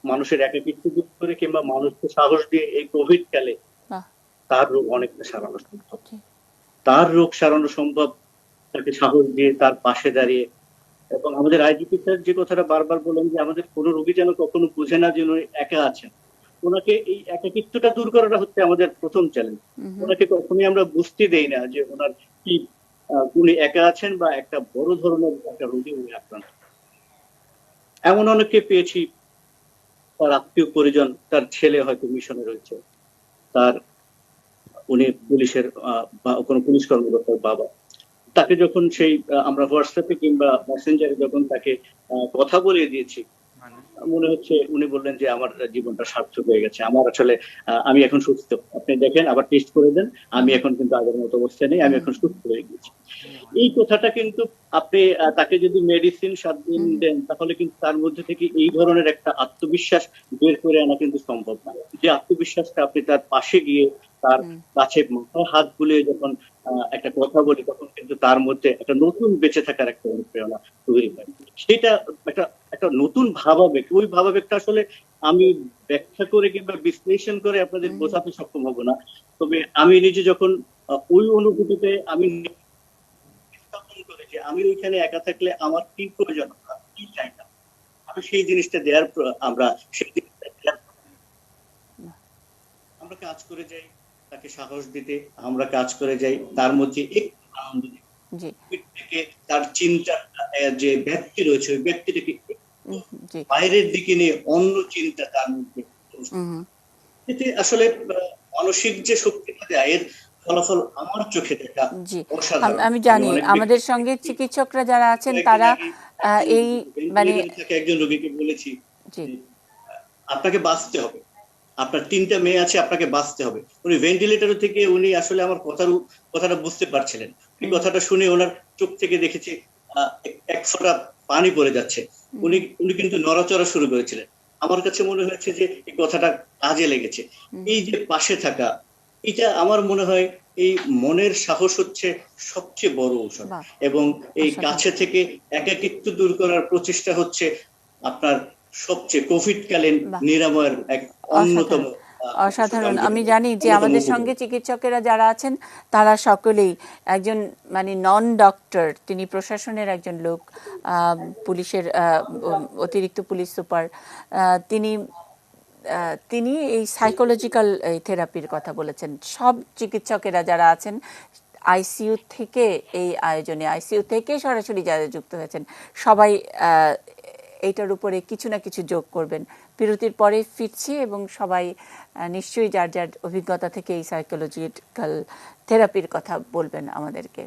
মানুষের একাকিত্ব দূর করে কিংবা মানুষকে সাহস দিয়ে এই কোভিড কালে তার রোগ অনেকটা সারানো সম্ভব। তার রোগ সারানো সম্ভব তাকে সাহস দিয়ে, তার পাশে দাঁড়িয়ে। এবং আমাদের আইজিপি স্যার যে কথাটা বারবার বলেন যে আমাদের কোনো রোগী যেন কখনো বুঝে না যে উনি একা আছেন। ওনাকে এই একাকিত্বটা দূর করাটা হচ্ছে আমাদের প্রথম চ্যালেঞ্জ। ওনাকে কখনোই আমরা বুঝতে দেই না যে ওনার কি উনি একা আছেন বা একটা বড় ধরনের একটা রোগী উনি আক্রান্ত। এমন অনেককে পেয়েছি, তার আত্মীয় পরিজন, তার ছেলে হয়তো মিশনে রয়েছে, তার উনি পুলিশের বা কোনো পুলিশ কর্মকর্তার বাবা, তাকে যখন সেই আমরা হোয়াটসঅ্যাপে কিংবা মেসেঞ্জারে যখন তাকে কথা বলিয়ে দিয়েছি, মনে হচ্ছে উনি বললেন যে আমার জীবনটা সার্থক হয়ে গেছে, আমার আসলে আমি এখন সুস্থ, আপনি দেখেন আবার টেস্ট করে দেন, আমি এখন কিন্তু আগের মতো অবস্থায় নেই, আমি এখন সুস্থ হয়ে গেছি। এই কথাটা কিন্তু আপনি তাকে যদি মেডিসিন 7 দিন দেন, তাহলে কিন্তু তার মধ্যে থেকে এই ধরনের একটা আত্মবিশ্বাস বের করে আনা কিন্তু সম্ভব না। যে আত্মবিশ্বাসটা আপনি তার পাশে গিয়ে তার কাছে মাথায় হাত বুলিয়ে যখন একটা কথা বলি, তখন কিন্তু তার মধ্যে একটা নতুন বেঁচে থাকার একটা অনুপ্রেরণা তৈরি হয়। সেটা একটা একটা নতুন ভাবাবেগ, ওই ভাবাবেগটা আসলে আমি ব্যাখ্যা করে কিংবা বিশ্লেষণ করে আপনাদের বোঝাতে সক্ষম হব না। তবে আমি নিজে যখন ওই অনুভূতিতে আমি স্থাপন করি যে আমি ওইখানে একা থাকলে আমার কি প্রয়োজন, কি চাই না, আমি সেই জিনিসটা দেওয়ার আমরা সেই জিনিসটা দেওয়ার আমরা কাজ করে যাই, তাকে সাহস দিতে আমরা কাজ করে যাই, তার মধ্যে একটু আনন্দ দিতে, থেকে তার চিন্তা যে ব্যক্তি রয়েছে ওই ব্যক্তিটাকে বাইরের দিকে নিয়ে অন্য চিন্তা তার মধ্যে, এতে আসলে মানসিক যে শক্তিটা দেয় এর ফলাফল আমার চোখে দেখা অসাধারণ। আমি জানি আমাদের সঙ্গে চিকিৎসকরা যারা আছেন তারা এই মানে একজন রোগীকে বলেছি আপনাকে বাঁচতে হবে, আপনার 3টা মেয়ে আছে, আপনাকে বাঁচতে হবে। উনি ভেন্টিলেটর থেকে উনি আসলে আমার কথাটা বুঝতে পারছিলেন। এই কথাটা শুনে ওনার চোখ থেকে দেখেছি এক ফোঁটা পানি পড়ে যাচ্ছে। উনি কিন্তু নড়াচড়া শুরু করেছিলেন। আমার কাছে মনে হয়েছে যে এই কথাটা কাজে লেগেছে। এই যে পাশে থাকা, এটা আমার মনে হয় এই মনের সাহস হচ্ছে সবচেয়ে বড় ঔষধ, এবং এই কাছে থেকে একাকিত্ব দূর করার প্রচেষ্টা হচ্ছে আপনার সবচেয়ে কোভিডকালীন নিরাময়ের এক অন্যতম অসাধারণ। আমি জানি যে আমাদের সঙ্গে চিকিৎসকেরা যারা আছেন তারা সকলেই, একজন মানে নন ডক্টর, তিনি প্রশাসনের একজন লোক, পুলিশের অতিরিক্ত পুলিশ সুপার, তিনি এই সাইকোলজিক্যাল থেরাপির কথা বলেছেন। সব চিকিৎসকেরা যারা আছেন আইসিইউ থেকে, এই আয়োজনে আইসিইউ থেকে সরাসরি যারা যুক্ত হয়েছেন সবাই এইটার উপরে কিছু না কিছু যোগ করবেন। বিরতির পরে ফিরছি এবং সবাই নিশ্চয়ই যার যার অভিজ্ঞতা থেকে এই সাইকোলজিক্যাল থেরাপির কথা বলবেন আমাদেরকে।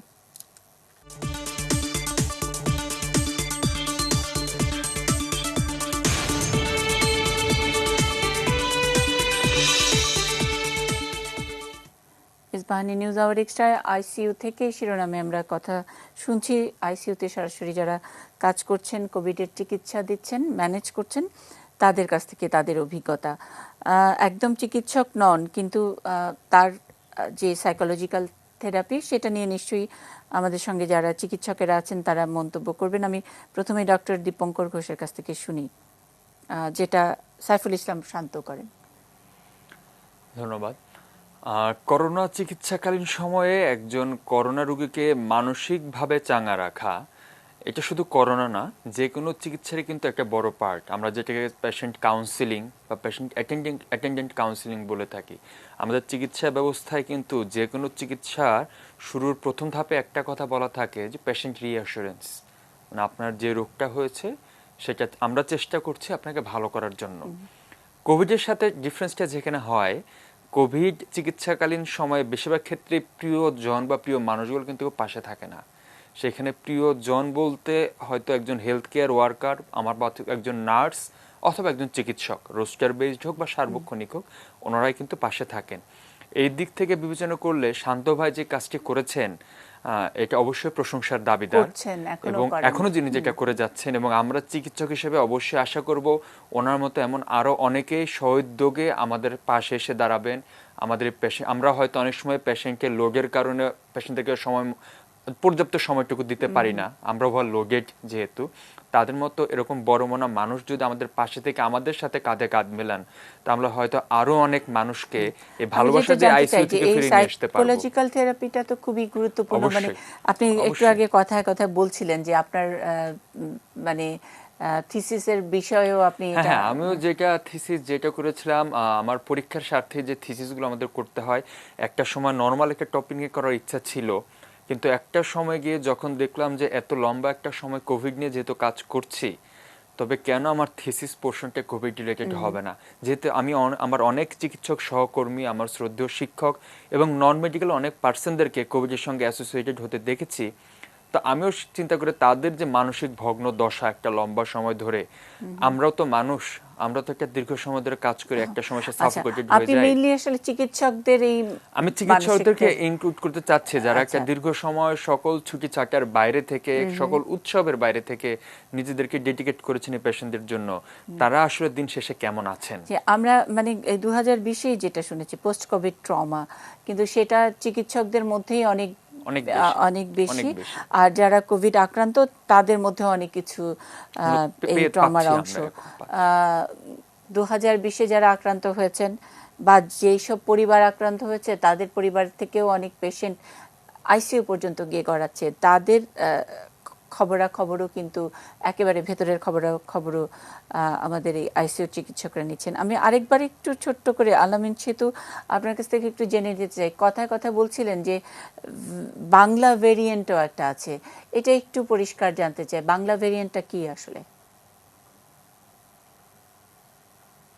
ইস্পাহানি নিউজ আওয়ার এক্সট্রায় আইসিইউ থেকে শিরোনামে আমরা কথা শুনছি। আইসিইউতে সরাসরি যারা কাজ করছেন, কোভিডের চিকিৎসা দিচ্ছেন, ম্যানেজ করছেন, তাদের কাছ থেকে তাদের অভিজ্ঞতা। একদম চিকিৎসক নন, কিন্তু তার যে সাইকোলজিক্যাল থেরাপি সেটা নিয়ে নিশ্চয়ই আমাদের সঙ্গে যারা চিকিৎসকেরা আছেন তারা মন্তব্য করবেন। আমি প্রথমে ডক্টর দীপঙ্কর ঘোষের কাছ থেকে শুনি, যেটা সাইফুল ইসলাম শান্ত করেন। ধন্যবাদ। করোনা চিকিৎসাকালীন সময়ে একজন করোনা রোগীকে মানসিকভাবে চাঙ্গা রাখা, এটা শুধু করোনা না, যে কোনো চিকিৎসারই কিন্তু একটা বড় পার্ট। আমরা যেটাকে পেশেন্ট কাউন্সিলিং বা পেশেন্ট অ্যাটেন্ডেন্ট কাউন্সিলিং বলে থাকি। আমাদের চিকিৎসা ব্যবস্থায় কিন্তু যে কোনো চিকিৎসার শুরুর প্রথম ধাপে একটা কথা বলা থাকে যে পেশেন্ট রিঅ্যাসুরেন্স, মানে আপনার যে রোগটা হয়েছে সেটা আমরা চেষ্টা করছি আপনাকে ভালো করার জন্য। কোভিডের সাথে ডিফারেন্সটা যেখানে হয়, কোভিড চিকিৎসাকালীন সময়ে বেশিরভাগ ক্ষেত্রে প্রিয়জন বা প্রিয় মানুষগুলো কিন্তু পাশে থাকে না। সেখানে প্রিয়জন বলতে হয়তো একজন হেলথ কেয়ার ওয়ার্কার, আমার বা একজন নার্স অথবা একজন চিকিৎসক, রোস্টার বেসড হোক বা সার্বক্ষণিক হোক, ওনারাই কিন্তু পাশে থাকেন। এই দিক থেকে বিবেচনা করলে শান্ত ভাই যে কাজটি করেছেন এটা অবশ্যই প্রশংসার দাবিদার, এবং এখনো যিনি যেটা করে যাচ্ছেন, এবং আমরা চিকিৎসক হিসেবে অবশ্যই আশা করব ওনার মতো এমন আরো অনেকেই সহযোগে আমাদের পাশে এসে দাঁড়াবেন। আমাদের পেশেন্ট, আমরা হয়তো অনেক সময় পেশেন্টের লোডের কারণে পেশেন্টকে পর্যাপ্ত সময়টুকু দিতে পারি না, আমরা ওভার লোডেড যেহেতু, তাদের মতো এরকম বড় মনা মানুষ যদি আমাদের পাশে থেকে আমাদের সাথে কাঁধে কাঁধ মেলান, তা আমরা হয়তো আরো অনেক মানুষকে এই ভালোবাসা দিয়ে আইসিইউ থেকে ফিরিয়ে নিয়ে আসতে পারবো। সাইকোলজিক্যাল থেরাপিটা তো খুবই গুরুত্বপূর্ণ। মানে আপনি একটু আগে কথায় কথায় বলছিলেন যে আপনার মানে থিসিসের বিষয়েও আপনি, হ্যাঁ, আমিও যেটা থিসিস যেটা করেছিলাম, আমার পরীক্ষার স্বার্থে যে থিসিসগুলো আমাদের করতে হয়, একটা সময় নর্মাল একটা টপিক নিয়ে করার ইচ্ছা ছিল, কিন্তু একটা সময় গিয়ে যখন দেখলাম যে এত লম্বা একটা সময় কোভিড নিয়ে যেহেতু কাজ করছি, তবে কেন আমার থিসিস পোর্শনটা কোভিড রিলেটেড হবে না, যেহেতু আমি আমার অনেক চিকিৎসক সহকর্মী, আমার শ্রদ্ধেয় শিক্ষক এবং নন মেডিকেল অনেক পার্সনদেরকে কোভিডের সঙ্গে অ্যাসোসিয়েটেড হতে দেখেছি। তো আমিও চিন্তা করে তাদের যে মানসিক ভগ্ন দশা একটা লম্বা সময় ধরে, আমরাও তো মানুষ, আমরা তো একটা দীর্ঘ সময় ধরে কাজ করে একটা সময় সাফোকেটেড হয়ে যায়। আপনি আসলে চিকিৎসকদের এই, আমি চিকিৎসকদেরকে ইনক্লুড করতে চাচ্ছি যারা একটা দীর্ঘ সময় সকল ছুটি ছাটার বাইরে থেকে, সকল উৎসবের বাইরে থেকে নিজেদেরকে ডেডিকেট করেছেন এই পেশেন্টদের জন্য, তারা আসলে দিন শেষে কেমন আছেন। আমরা মানে 2020-এ যেটা শুনেছি পোস্ট কোভিড ট্রমা, কিন্তু সেটা চিকিৎসকদের মধ্যেই অনেক অনেক বেশি। অনেক বেশি। আর যারা কোভিড আক্রান্ত তাদের মধ্যে অনেক কিছু এই ট্রমার অংশ। 2020-এ যারা আক্রান্ত হয়েছেন বা যেই সব পরিবার আক্রান্ত হয়েছে তাদের পরিবার থেকেও অনেক পেশেন্ট আইসিইউ পর্যন্ত গিয়ে গড়াচ্ছে, তাদের খবরাখবরও কিন্তু একেবারে ভেতরের খবরও আমাদের এই আইসিইউ চিকিৎসকরা নিচ্ছেন। আমি আরেকবার একটু ছোট্ট করে আলামিন সেতু আপনার কাছ থেকে একটু জেনে নিতে চাই, কথায় কথা বলছিলেন যে বাংলা ভেরিয়েন্টও একটা আছে, এটা একটু পরিষ্কার জানতে চাই, বাংলা ভেরিয়েন্টটা কি আসলে?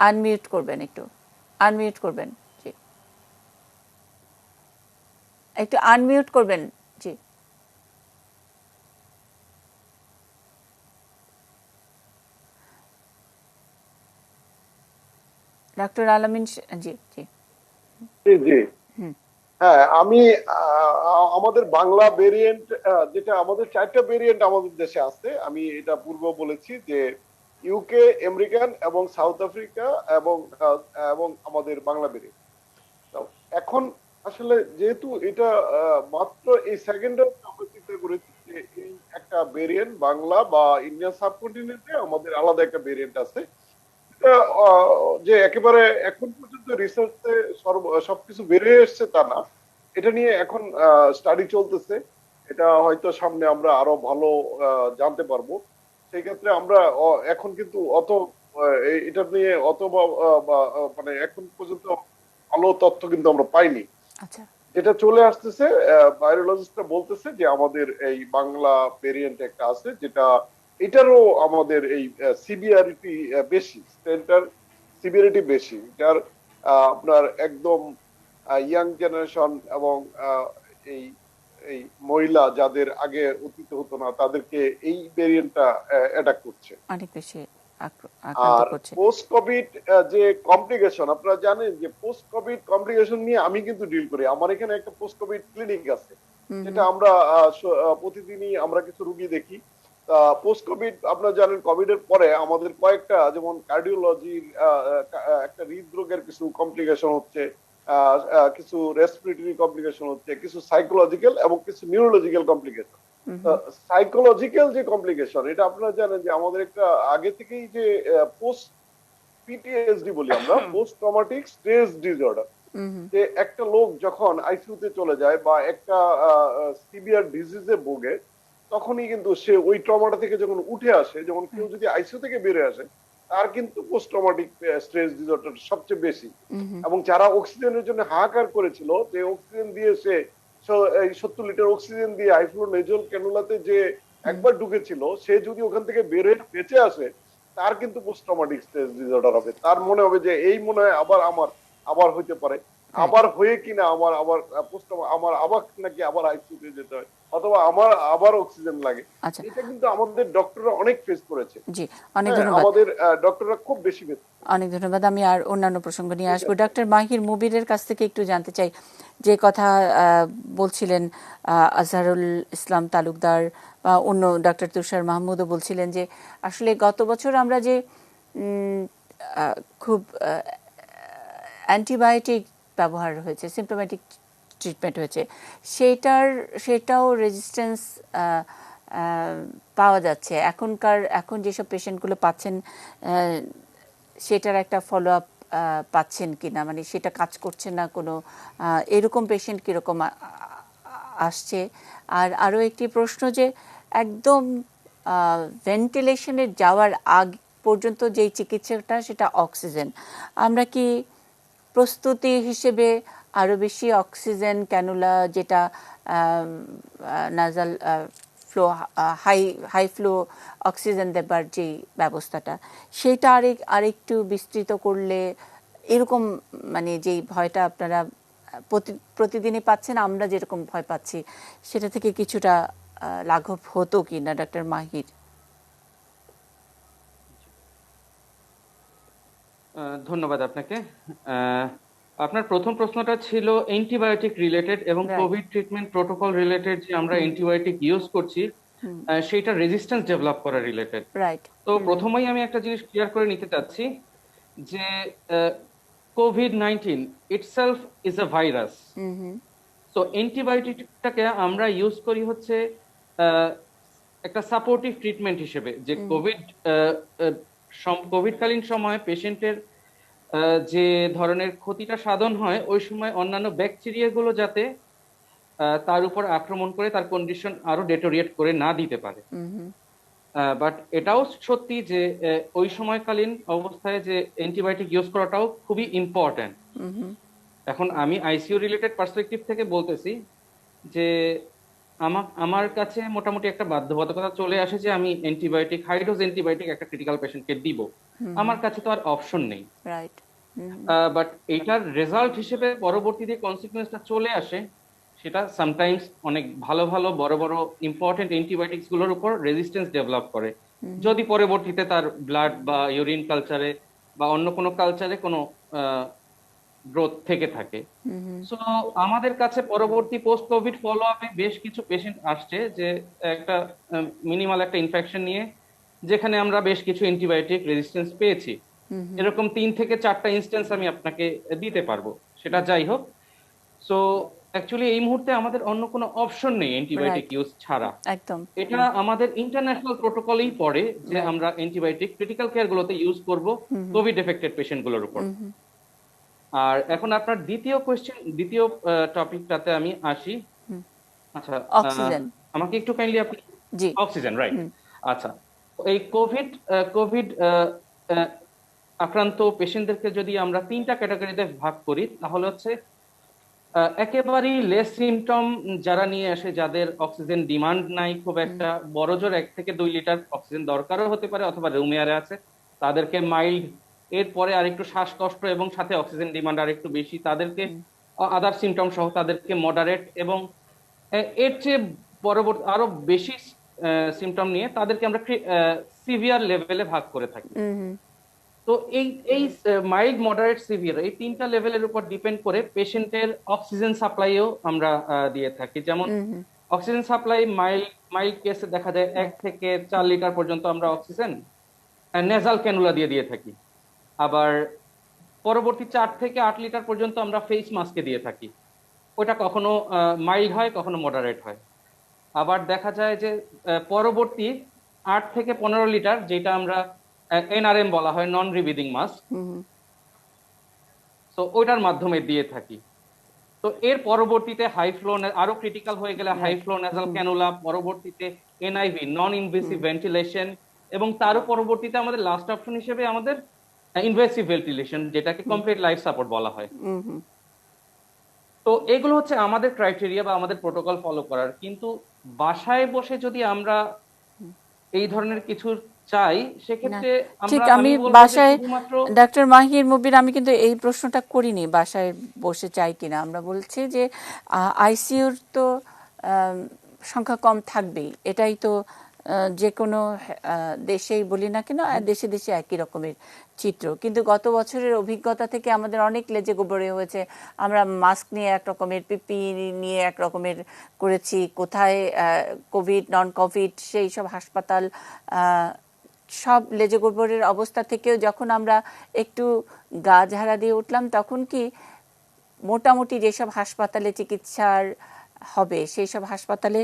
আনমিউট করবেন, একটু আনমিউট করবেন, জি একটু আনমিউট করবেন, জি। ডক্টর আলামিন, জি জি জি। হ্যাঁ, আমি আমাদের বাংলা ভেরিয়েন্ট, যেটা আমাদের 4টা ভেরিয়েন্ট আমাদের দেশে আছে, আমি এটা পূর্ব বলেছি যে ইউকে, আমেরিকান এবং সাউথ আফ্রিকা এবং এবং আমাদের বাংলা ভেরিয়েন্ট। এখন আসলে যেহেতু এটা মাত্র এই সেকেন্ডে আমরা চিন্তা করেছি যে এই একটা ভেরিয়েন্ট বাংলা বা ইন্ডিয়ান সাবকন্টিনেন্টে আমাদের আলাদা একটা ভেরিয়েন্ট আছে, যে একেবারে এখন পর্যন্ত রিসার্চে সবকিছু বেরিয়ে এসছে তা না, এটা নিয়ে এখন স্টাডি চলতেছে। এটা হয়তো সামনে আমরা আরো ভালো জানতে পারবো। সেই ক্ষেত্রে আমরা এখন কিন্তু অত এটা নিয়ে অত মানে এখন পর্যন্ত ভালো তথ্য কিন্তু আমরা পাইনি। যেটা চলে আসতেছে, ভাইরোলজিস্টরা বলতেছে যে আমাদের এই বাংলা ভেরিয়েন্ট একটা আছে, যেটা এটারও আমাদের এই সিভিয়ারিটি বেশি, স্ট্রেনটার সিভিয়ারিটি বেশি, যার আপনার একদম ইয়াং জেনারেশন এবং এই এই মহিলা যাদের আগে অতীত হতো না তাদেরকে এই ভেরিয়েন্টটা অ্যাটাক করছে অনেক বেশি। আর পোস্ট কোভিড যে কমপ্লিকেশন, আপনারা জানেন যে পোস্ট কোভিড কমপ্লিকেশন নিয়ে আমি কিন্তু ডিল করি। আমার এখানে একটা পোস্ট কোভিড ক্লিনিক আছে, যেটা আমরা প্রতিদিনই আমরা কিছু রুগী দেখি। পোস্ট কোভিড আপনারা জানেন কোভিড এর পরে আমাদের কয়েকটা, যেমন কার্ডিওলজির একটা হৃদরোগের কিছু কমপ্লিকেশন হচ্ছে, কিছু রেসপিরেটরি কমপ্লিকেশন হচ্ছে, কিছু সাইকোলজিক্যাল এবং কিছু নিউরোলজিক্যাল কমপ্লিকেশন। সাইকোলজিক্যাল যে কমপ্লিকেশন, এটা আপনারা জানেন যে আমাদের একটা আগে থেকেই যে পোস্ট পিটিএসডি বলি আমরা, পোস্ট ট্রমাটিক স্ট্রেস ডিসঅর্ডার, যে একটা লোক যখন আইসিইউতে চলে যায় বা একটা সিভিয়ার ডিজিজে ভোগে, তখনই কিন্তু সে ওই ট্রমাটা থেকে যখন উঠে আসে, যেমন কেউ যদি আইসিইউ থেকে বের হয়ে আসে, তার কিন্তু পোস্ট ট্রমাটিক স্ট্রেস ডিসঅর্ডার সবচেয়ে বেশি। এবং যারা অক্সিজেনের জন্য হাহাকার করেছিল, যে অক্সিজেন দিয়ে সে 70 লিটার অক্সিজেন দিয়ে হাইফ্লো নেজল ক্যানুলাতে যে একবার ঢুকেছিল, সে যদি ওখান থেকে বের হয়ে বেঁচে আসে, তার কিন্তু পোস্ট ট্রমাটিক স্ট্রেস ডিসঅর্ডার হবে। তার মনে হবে যে এই মনে হয় আবার হইতে পারে, আবার হয়ে কিনা আবার পোস্ট আমার আবার নাকি আবার আইসিইউতে যেতে হয়, অথবা আমার আবার অক্সিজেন লাগে। এটা কিন্তু আমাদের ডক্টররা অনেক ফেস করেছে। জি, অনেক ধন্যবাদ। আমাদের ডক্টররা খুব বেশি ফেস। অনেক ধন্যবাদ। আমি আর অন্যান্য প্রসঙ্গ নিয়ে আসবো। ডক্টর মাহির মুবিরের কাছ থেকে একটু জানতে চাই, যে কথা বলছিলেন আজহারুল ইসলাম তালুকদার বা অন্য ডক্টর তুষার মাহমুদও বলছিলেন যে আসলে গত বছর আমরা যে খুব অ্যান্টিবায়োটিক ব্যবহার হয়েছে, সিমটোম্যাটিক ট্রিটমেন্ট হয়েছে, সেটাও রেজিস্ট্যান্স পাওয়া যাচ্ছে। এখন যেসব পেশেন্টগুলো পাচ্ছেন সেটার একটা ফলো আপ পাচ্ছেন কিনা, মানে সেটা কাজ করছে না কোনো, এরকম পেশেন্ট কীরকম আসছে? আর আরও একটি প্রশ্ন, যে একদম ভেন্টিলেশনে যাওয়ার আগ পর্যন্ত যেই চিকিৎসাটা, সেটা অক্সিজেন, আমরা কি প্রস্তুতি হিসেবে আরও বেশি অক্সিজেন ক্যানুলা, যেটা নাজাল ফ্লো, হাই ফ্লো অক্সিজেন দেবার যেই ব্যবস্থাটা, সেটা আরেকটু বিস্তৃত করলে, এরকম মানে যেই ভয়টা আপনারা প্রতিদিনই পাচ্ছেন, আমরা যেরকম ভয় পাচ্ছি, সেটা থেকে কিছুটা লাঘব হতো কি না, ডক্টর মাহির? ধন্যবাদ আপনাকে। আপনার প্রথম প্রশ্নটা ছিল অ্যান্টিবায়োটিক রিলেটেড এবং কোভিড ট্রিটমেন্ট প্রোটোকল রিলেটেড, যে আমরা অ্যান্টিবায়োটিক ইউজ করছি সেটা রেজিস্ট্যান্স ডেভেলপ করা রিলেটেড। তো প্রথমেই আমি একটা জিনিস ক্লিয়ার করে নিতে চাচ্ছি যে COVID-19 itself is a virus. তো অ্যান্টিবায়োটিকটাকে আমরা ইউজ করি হচ্ছে আহ, একটা সাপোর্টিভ ট্রিটমেন্ট হিসেবে, যে কোভিডকালীন সময়ে পেশেন্টের যে ধরনের ক্ষতিটা সাধন হয় ওই সময় অন্যান্য ব্যাকটেরিয়াগুলো যাতে তার উপর আক্রমণ করে তার কন্ডিশন আরো ডেটোরিয়েট করে না দিতে পারে। বাট এটাও সত্যি যে ওই সময়কালীন অবস্থায় যে অ্যান্টিবায়োটিক ইউজ করাটাও খুবই ইম্পর্ট্যান্ট। এখন আমি আইসিইউ রিলেটেড পার্সপেক্টিভ থেকে বলতেছি যে আমার কাছে মোটামুটি একটা বাধ্যবাধকতা চলে আসে যে আমি অ্যান্টিবায়োটিক, হাই ডোজ অ্যান্টিবায়োটিক একটা ক্রিটিক্যাল পেশেন্টকে দিব। আমার কাছে তো আর অপশন নেই। রাইট। বাট এইটার রেজাল্ট হিসেবে পরবর্তীতে কনসিকুয়েন্সটা চলে আসে, সেটা সামটাইমস অনেক ভালো ভালো বড় বড় ইম্পর্টেন্ট অ্যান্টিবায়োটিক্স গুলোর উপর রেজিস্ট্যান্স ডেভেলপ করে, যদি পরবর্তীতে তার ব্লাড বা ইউরিন কালচারে বা অন্য কোনো কালচারে কোনো গ্রোথ থেকে থাকে। সো আমাদের কাছে পরবর্তী পোস্ট কোভিড ফলো আপে বেশ কিছু পেশেন্ট আসছে যে একটা মিনিমাল একটা ইনফেকশন নিয়ে, যেখানে আমরা বেশ কিছু অ্যান্টিবায়োটিক রেজিস্ট্যান্স পেয়েছি। এরকম 3 থেকে 4টা ইনস্ট্যান্স আমি আপনাকে দিতে পারবো, সেটা যাই হোক। সো অ্যাকচুয়ালি এই মুহূর্তে আমাদের অন্য কোনো অপশন নেই অ্যান্টিবায়োটিক ইউজ ছাড়া। একদম এটা আমাদের ইন্টারন্যাশনাল প্রোটোকলেই পড়ে যে আমরা অ্যান্টিবায়োটিক ক্রিটিক্যাল কেয়ার গুলোতে ইউজ করব কোভিড এফেক্টেড পেশেন্ট গুলোর উপর। আর এখন আপনার দ্বিতীয় টপিকটাতে আমি আসি। আচ্ছা, আমাকে একটু কাইন্ডলি আপনি অক্সিজেন, রাইট? আচ্ছা, এই কোভিড আক্রান্ত পেশেন্টদেরকে যদি আমরা 3টা ক্যাটাগরিতে ভাগ করি, তাহলে হচ্ছে একেবারেই লেস সিমটম যারা নিয়ে আসে, যাদের অক্সিজেন ডিমান্ড নাই খুব একটা, বড় জোর 1 থেকে 2 লিটার অক্সিজেন দরকারও হতে পারে অথবা রুম এয়ারে আছে, তাদেরকে মাইল্ড, এরপরে আরেকটু শ্বাসকষ্ট এবং সাথে অক্সিজেন ডিমান্ড আরেকটু বেশি, তাদেরকে আদার সিমটম সহ তাদেরকে মডারেট, এবং এর চেয়ে পরবর্তী আরো বেশি সিমটম নিয়ে তাদেরকে আমরা সিভিয়ার লেভেলে ভাগ করে থাকি। তো এই মাইল্ড, মডারেট, সিভিয়ার এই 3টা লেভেলের উপর ডিপেন্ড করে পেশেন্টের অক্সিজেন সাপ্লাইও আমরা দিয়ে থাকি। যেমন অক্সিজেন সাপ্লাই মাইল্ড কেসে দেখা যায় 1 থেকে 4 লিটার পর্যন্ত আমরা অক্সিজেন নেজাল ক্যানুলা দিয়ে থাকি। আবার পরবর্তী 4 থেকে 8 লিটার পর্যন্ত আমরা ফেস মাস্কে দিয়ে থাকি। ওটা কখনো মাইল্ড হয়, কখনো মডারেট হয়। আবার দেখা যায় যে পরবর্তী 8 থেকে 15 লিটার, যেটা আমরা এনআরএম বলা হয়, নন রিবিদিং মাস্ক, তো ওইটার মাধ্যমে দিয়ে থাকি। তো এর পরবর্তীতে হাই ফ্লো, আরো ক্রিটিক্যাল হয়ে গেলে হাই ফ্লো নেজাল ক্যানুলা, পরবর্তীতে এনআইভি, নন ইনভেসিভ ভেন্টিলেশন, এবং তারও পরবর্তীতে আমাদের লাস্ট অপশন হিসেবে আমাদের ইনভেসিভ ভেন্টিলেশন, যেটাকে কমপ্লিট লাইফ সাপোর্ট বলা হয়। তো এগুলো হচ্ছে আমাদের ক্রাইটেরিয়া বা আমাদের প্রোটোকল ফলো করার। কিন্তু বাসায় বসে যদি আমরা এই ধরনের কিছু চাই, সেক্ষেত্রে ঠিক, আমি বাসায় ডাক্তার মাহির মুবির, আমি কিন্তু এই প্রশ্নটা করিনি বাসায় বসে চাই কিনা। আমরা বলছি যে আইসিইউর তো সংখ্যা কম থাকবেই, এটাই তো যে কোনো দেশেই বলি না কেন, দেশে দেশে একই রকমের চিত্র। কিন্তু গত বছরের অভিজ্ঞতা থেকে আমাদের অনেক লেজে গোবরে হয়েছে। আমরা মাস্ক নিয়ে এক রকমের, পিপি নিয়ে এক রকমের করেছি, কোথায় কোভিড, নন কোভিড, সেই সব হাসপাতাল, সব লেজে গোবরের অবস্থা থেকেও যখন আমরা একটু গা ঝাড়া দিয়ে উঠলাম, তখন কি মোটামুটি যেসব হাসপাতালে চিকিৎসার হবে সেই সব হাসপাতালে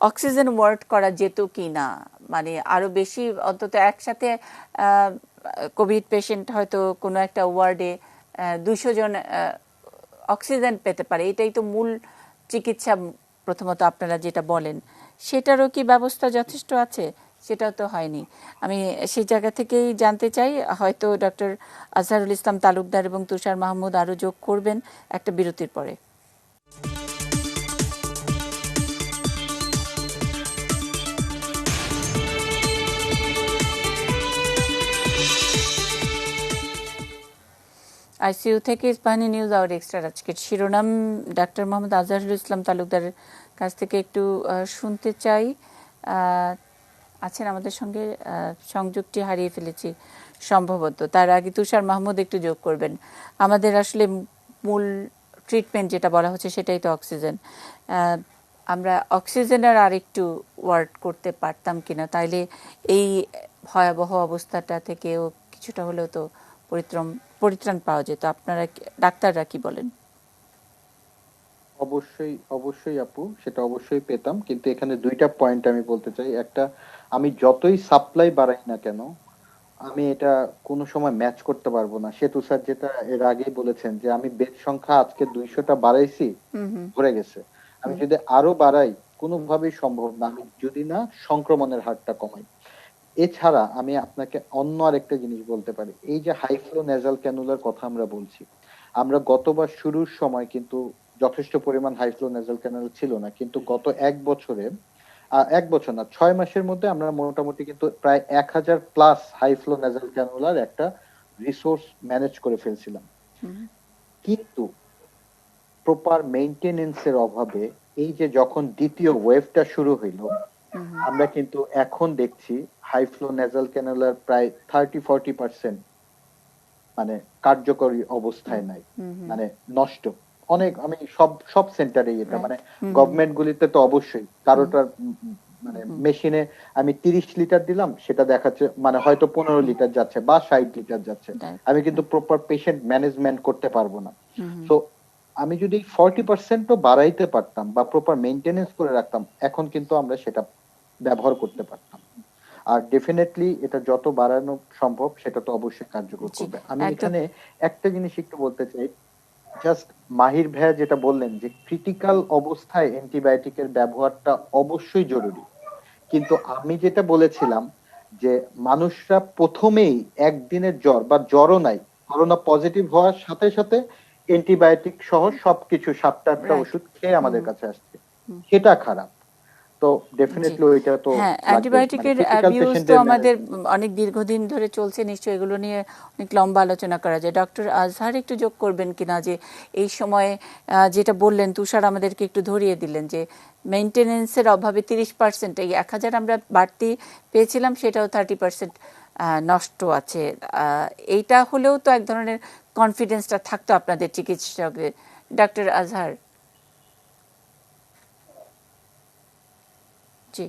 অক্সিজেন ওয়ার্ড করা যেত কি না, মানে আরো বেশি, অন্তত একসাথে কোভিড পেশেন্ট হয়তো কোনো একটা ওয়ার্ডে 200 জন অক্সিজেন পেতে পারে। এটাই তো মূল চিকিৎসা। প্রথমত আপনারা যেটা বলেন, সেটারও কি ব্যবস্থা যথেষ্ট আছে? সেটাও তো হয়নি। আমি সেই জায়গা থেকেই জানতে চাই, হয়তো ডক্টর আজহারুল ইসলাম তালুকদার এবং তুষার মাহমুদ আরো যোগ করবেন একটা বিরতির পরে। আইসিইউ থেকে ইস্পাহানি নিউজ আওয়ার এক্সট্রার আজকের শিরোনাম। ডাক্তার মোহাম্মদ আজহারুল ইসলাম তালুকদারের কাছ থেকে একটু শুনতে চাই। আছেন আমাদের সঙ্গে, সংযোগটি হারিয়ে ফেলেছি সম্ভবত। তার আগে তুষার মাহমুদ একটু যোগ করবেন। আমাদের আসলে মূল ট্রিটমেন্ট যেটা বলা হচ্ছে সেটাই তো অক্সিজেন। আমরা অক্সিজেনের আর একটু ওয়ার্ক করতে পারতাম কিনা, তাইলে এই ভয়াবহ অবস্থাটা থেকেও কিছুটা হলেও তো পরিত্রাণ পাওয়া যেত। আপনারা ডাক্তাররা কি বলেন? অবশ্যই অবশ্যই আপু, সেটা অবশ্যই পেতাম, কিন্তু এখানে দুইটা পয়েন্ট আমি বলতে চাই। একটা, আমি যতই সাপ্লাই বাড়াই না কেন, আমি এটা কোনো সময় ম্যাচ করতে পারবো না। সেতু স্যার যেটা এর আগেই বলেছেন যে আমি বেড সংখ্যা আজকে 200টা বাড়াইছি, ভরে গেছে। আমি যদি আরো বাড়াই, কোনোভাবেই সম্ভব না, আমি যদি না সংক্রমণের হারটা কমাই। এছাড়া আমি আপনাকে অন্য আরেকটা জিনিস বলতে পারি। এই যে হাই ফ্লো নেজাল ক্যানুলার কথা আমরা বলছি, আমরা গতবার শুরুর সময় কিন্তু যথেষ্ট পরিমাণ হাই ফ্লো নেজাল ক্যানুলা ছিল না, কিন্তু গত এক বছরে, 1 বছর না, 6 মাসের মধ্যে আমরা মোটামুটি কিন্তু প্রায় 1000+ হাই ফ্লো নেজাল ক্যানুলার একটা রিসোর্স ম্যানেজ করে ফেলছিলাম। কিন্তু প্রপার মেইনটেনেন্সের অভাবে এই যে যখন দ্বিতীয় ওয়েভটা শুরু হইলো, আমরা কিন্তু এখন দেখছি হাই ফ্লো নেজাল ক্যানুলার প্রায় 30-40% মানে কার্যকরী অবস্থায় নাই, মানে নষ্ট অনেক। আমি সব সেন্টারে এটা, মানে গভর্নমেন্ট গুলিতে তো অবশ্যই কারোটার মানে মেশিনে আমি 30 লিটার দিলাম, সেটা দেখাচ্ছে মানে হয়তো 15 লিটার যাচ্ছে বা 60 লিটার যাচ্ছে। আমি কিন্তু প্রপার পেশেন্ট ম্যানেজমেন্ট করতে পারবো না। তো আমি যদি 40%ও বাড়াইতে পারতাম বা প্রপার মেইনটেনেন্স করে রাখতাম, এখন কিন্তু আমরা সেটা ব্যবহার করতে পারতাম। আর ডেফিনেটলি এটা যত বাড়ানো সম্ভব সেটা তো অবশ্যই কার্যকর করবে। আমি এখানে একটা জিনিস একটু বলতে চাই, জাস্ট মাহির ভাইয়া যেটা বললেন যে ক্রিটিক্যাল অবস্থায় অ্যান্টিবায়োটিকের ব্যবহারটা অবশ্যই জরুরি, কিন্তু আমি যেটা বলেছিলাম যে মানুষরা প্রথমেই একদিনের জ্বর বা জ্বরও নাই, করোনা পজিটিভ হওয়ার সাথে সাথে অ্যান্টিবায়োটিক সহ সবকিছু 7-8টা ওষুধ খেয়ে আমাদের কাছে আসছে, সেটা খারাপ। তো ডেফিনেটলি ওইটা তো হ্যাঁ, অ্যান্টিবায়োটিকের অ্যাবিউজ তো আমাদের অনেক দীর্ঘদিন ধরে চলছে, নিশ্চয়ই এগুলো নিয়ে অনেক লম্বা আলোচনা করা যায়। ডক্টর আজহার একটু যোগ করবেন কিনা যে এই সময়ে যেটা বললেন, তুষার আমাদেরকে একটু ধরিয়ে দিলেন যে মেইনটেনেন্সের অভাবে 30%, এই 1000 আমরা বাড়তি পেয়েছিলাম সেটাও 30% নষ্ট আছে। এইটা হলেও তো এক ধরনের কনফিডেন্সটা থাকতো আপনাদের চিকিৎসকের। ডক্টর আজহার। জি,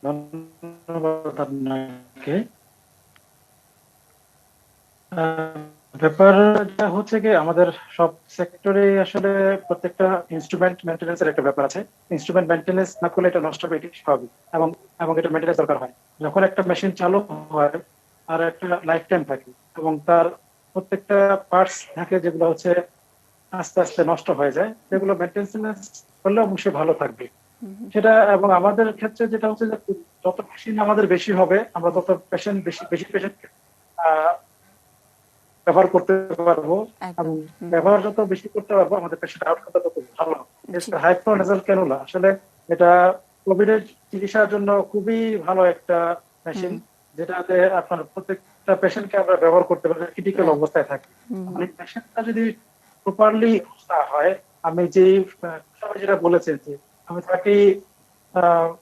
ধন্যবাদ আপনাকে। ব্যাপারটা হচ্ছে কি, আমাদের সব সেক্টরে আসলে প্রত্যেকটা ইনস্ট্রুমেন্ট মেইনটেনেন্সের একটা ব্যাপার আছে। ইনস্ট্রুমেন্ট মেইনটেনেন্স না করলে এটা নষ্ট হবে, এটি স্বাভাবিক, এবং এবং এটা মেইনটেনেন্স দরকার হয়। যখন একটা মেশিন চালু হয় আর একটা লাইফ টাইম থাকে, এবং তার প্রত্যেকটা পার্টস থাকে যেগুলো হচ্ছে আস্তে আস্তে নষ্ট হয়ে যায়, সেগুলো মেইনটেনেন্স করলে অবশ্যই ভালো থাকবে সেটা। এবং আমাদের ক্ষেত্রে যেটা হচ্ছে যে যত মেশিন আমাদের বেশি হবে, আমরা তত পেশেন্ট বেশি পেশেন্ট ব্যবহার করতে পারবো, এবং ব্যবহার যত বেশি করতে পারবো আমাদের পেশেন্ট আউটকামটা তত ভালো। হাই ফ্লো নেজাল ক্যানুলা আসলে এটা কোভিড এর চিকিৎসার জন্য খুবই ভালো একটা মেশিন, যেটাতে আপনার প্রত্যেকটা পেশেন্টকে আমরা ব্যবহার করতে পারি ক্রিটিক্যাল অবস্থায় থাকে। মানে পেশেন্টটা যদি প্রপারলি হয়, আমি যেটা বলেছেন যে আমি 30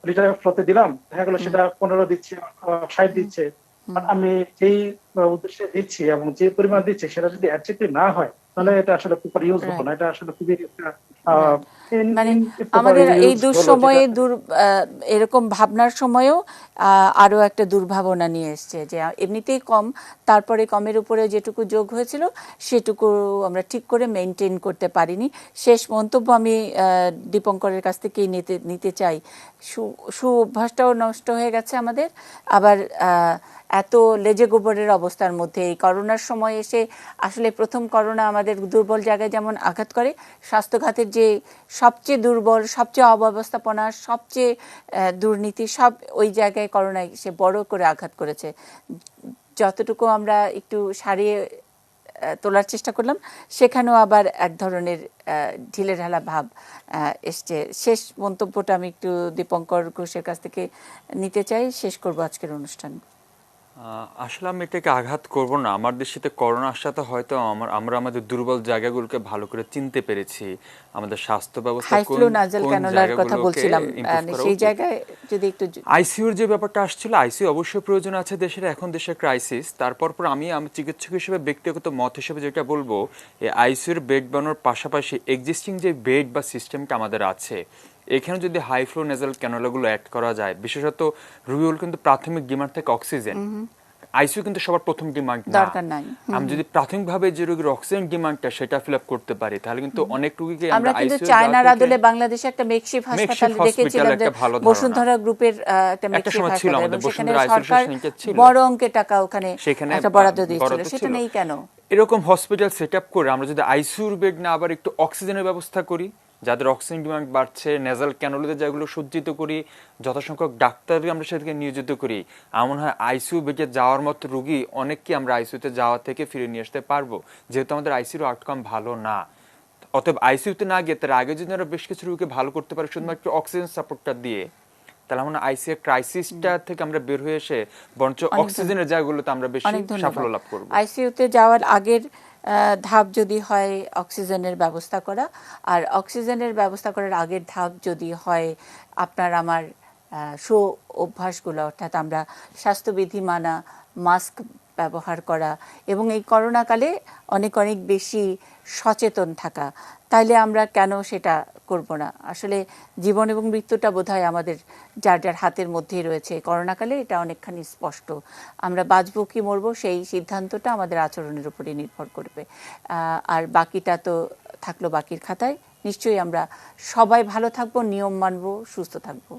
লিটার ফ্লোতে দিলাম, দেখা গেলো সেটা 15 দিচ্ছে, 60 দিচ্ছে, আমি যেই উদ্দেশ্যে দিচ্ছি এবং যে পরিমাণ দিচ্ছি সেটা যদি অ্যাডজেক্টিভ না হয়, তাহলে এটা আসলে প্রপার ইউজ হলো না। এটা আসলে খুবই মানে আমাদের এই দুঃসময়ে এরকম ভাবনার সময়েও আরো একটা দুর্ভাবনা নিয়ে এসছে যে এমনিতেই কম, তারপরে কমের উপরে যেটুকু যোগ হয়েছিল সেটুকু আমরা ঠিক করে মেনটেন করতে পারিনি। শেষ মন্তব্য আমি দীপঙ্করের কাছ থেকেই নিতে চাই। অভ্যাসটাও নষ্ট হয়ে গেছে আমাদের, আবার এত লেজে গোবরের অবস্থার মধ্যে এই করোনার সময় এসে আসলে প্রথম করোনা আমাদের দুর্বল জায়গায় যেমন আঘাত করে, স্বাস্থ্যখাতের যে সবচেয়ে দুর্বল, সবচেয়ে অব্যবস্থাপনা, সবচেয়ে দুর্নীতি, সব ওই জায়গায় করোনা এসে বড় করে আঘাত করেছে। যতটুকু আমরা একটু সারিয়ে তোলার চেষ্টা করলাম, সেখানেও আবার এক ধরনের ঢিলেঢালা ভাব এসছে। শেষ মন্তব্যটা আমি একটু দীপঙ্কর ঘোষের কাছ থেকে নিতে চাই, শেষ করব আজকের অনুষ্ঠান। আসলে আমি এটাকে আঘাত করব না। আমার দেশে করোনা আসাতে হয়তো আমরা আমাদের দুর্বল জায়গাগুলোকে ভালো করে চিনতে পেরেছি। আমাদের স্বাস্থ্য ব্যবস্থা কথা বলছিলাম, সেই জায়গায় যদি একটু আইসিইউর যে ব্যাপারটা আসছিল, আইসিইউ অবশ্যই প্রয়োজন আছে দেশের, এখন দেশের ক্রাইসিস। তারপর আমি চিকিৎসক হিসেবে ব্যক্তিগত মত হিসেবে যেটা বলবো, এই আইসিইউর বেড বানানোর পাশাপাশি এক্সিস্টিং যে বেড বা সিস্টেমটা আমাদের আছে, এখানে যদি হাই ফ্লো নেজাল ক্যানুলাগুলো অ্যাড করা যায়, বিশেষত রুইউল কিন্তু প্রাথমিক ডিমান্ড থেকে অক্সিজেন, আইসিইউ কিন্তু সবার প্রথম ডিমান্ড না, দরকার নাই। আমি যদি প্রাথমিকভাবে যে রোগীর অক্সিজেন ডিমান্ডটা সেটা ফিল আপ করতে পারি, তাহলে কিন্তু অনেক রোগীকে আমরা কিন্তু চায়নার আদলে বাংলাদেশে একটা মেকশিফট হাসপাতাল দেখেছিলাম, বসুন্ধরা গ্রুপের একটা মেকশিফট হাসপাতাল, এবং সেখানে সরকার বড় অঙ্কের টাকা ওখানে একটা বরাদ্দ দিয়েছিল, সেটা নেই কেন? এরকম হসপিটাল সেট আপ করে আমরা যদি আইসিইউর বেড না আবার একটু অক্সিজেনের ব্যবস্থা করি, যাদের অক্সিজেন ডিমান্ড বাড়ছে, নেজাল ক্যানুলাতে যেগুলো সজ্জিত করি, যথাসংখ্যক ডাক্তারকে আমরা সেটাকে নিয়োজিত করি, এমন হয় আইসিইউ বেডে যাওয়ার মতো রোগী অনেককে আমরা আইসিইউতে যাওয়া থেকে ফিরে নিয়ে আসতে পারবো, যেহেতু আমাদের আইসিইউর আউটকাম ভালো না। অতএব আইসিইউতে না গিয়ে তার আগে যদি আমরা বেশ কিছু রোগীকে ভালো করতে পারি শুধুমাত্র অক্সিজেন সাপোর্টটা দিয়ে, তাহলে আমরা আইসিইউ ক্রাইসিসটা থেকে আমরা বের হয়ে এসে বরঞ্চ অক্সিজেনের জায়গাগুলোতে আমরা বেশি সাফল্য লাভ করব। আইসিইউতে যাওয়ার আগের ধাপ যদি হয় অক্সিজেনের ব্যবস্থা করা, আর অক্সিজেনের ব্যবস্থা করার আগের ধাপ যদি হয় আপনার আমার সু অভ্যাসগুলো, অর্থাৎ আমরা স্বাস্থ্যবিধি মানা, মাস্ক ব্যবহার করা এবং এই করোনাকালে অনেক অনেক বেশি সচেতন থাকা, তাইলে আমরা কেন সেটা করব না? আসলে জীবন এবং মৃত্যুটা বোধহয় আমাদের যার যার হাতের মধ্যেই রয়েছে। করোনাকালে এটা অনেকখানি স্পষ্ট, আমরা বাঁচবো কি মরবো সেই সিদ্ধান্তটা আমাদের আচরণের উপরে নির্ভর করবে। আর বাকিটা তো থাকলো বাকির খাতায়। নিশ্চয়ই আমরা সবাই ভালো থাকবো, নিয়ম মানবো, সুস্থ থাকবো।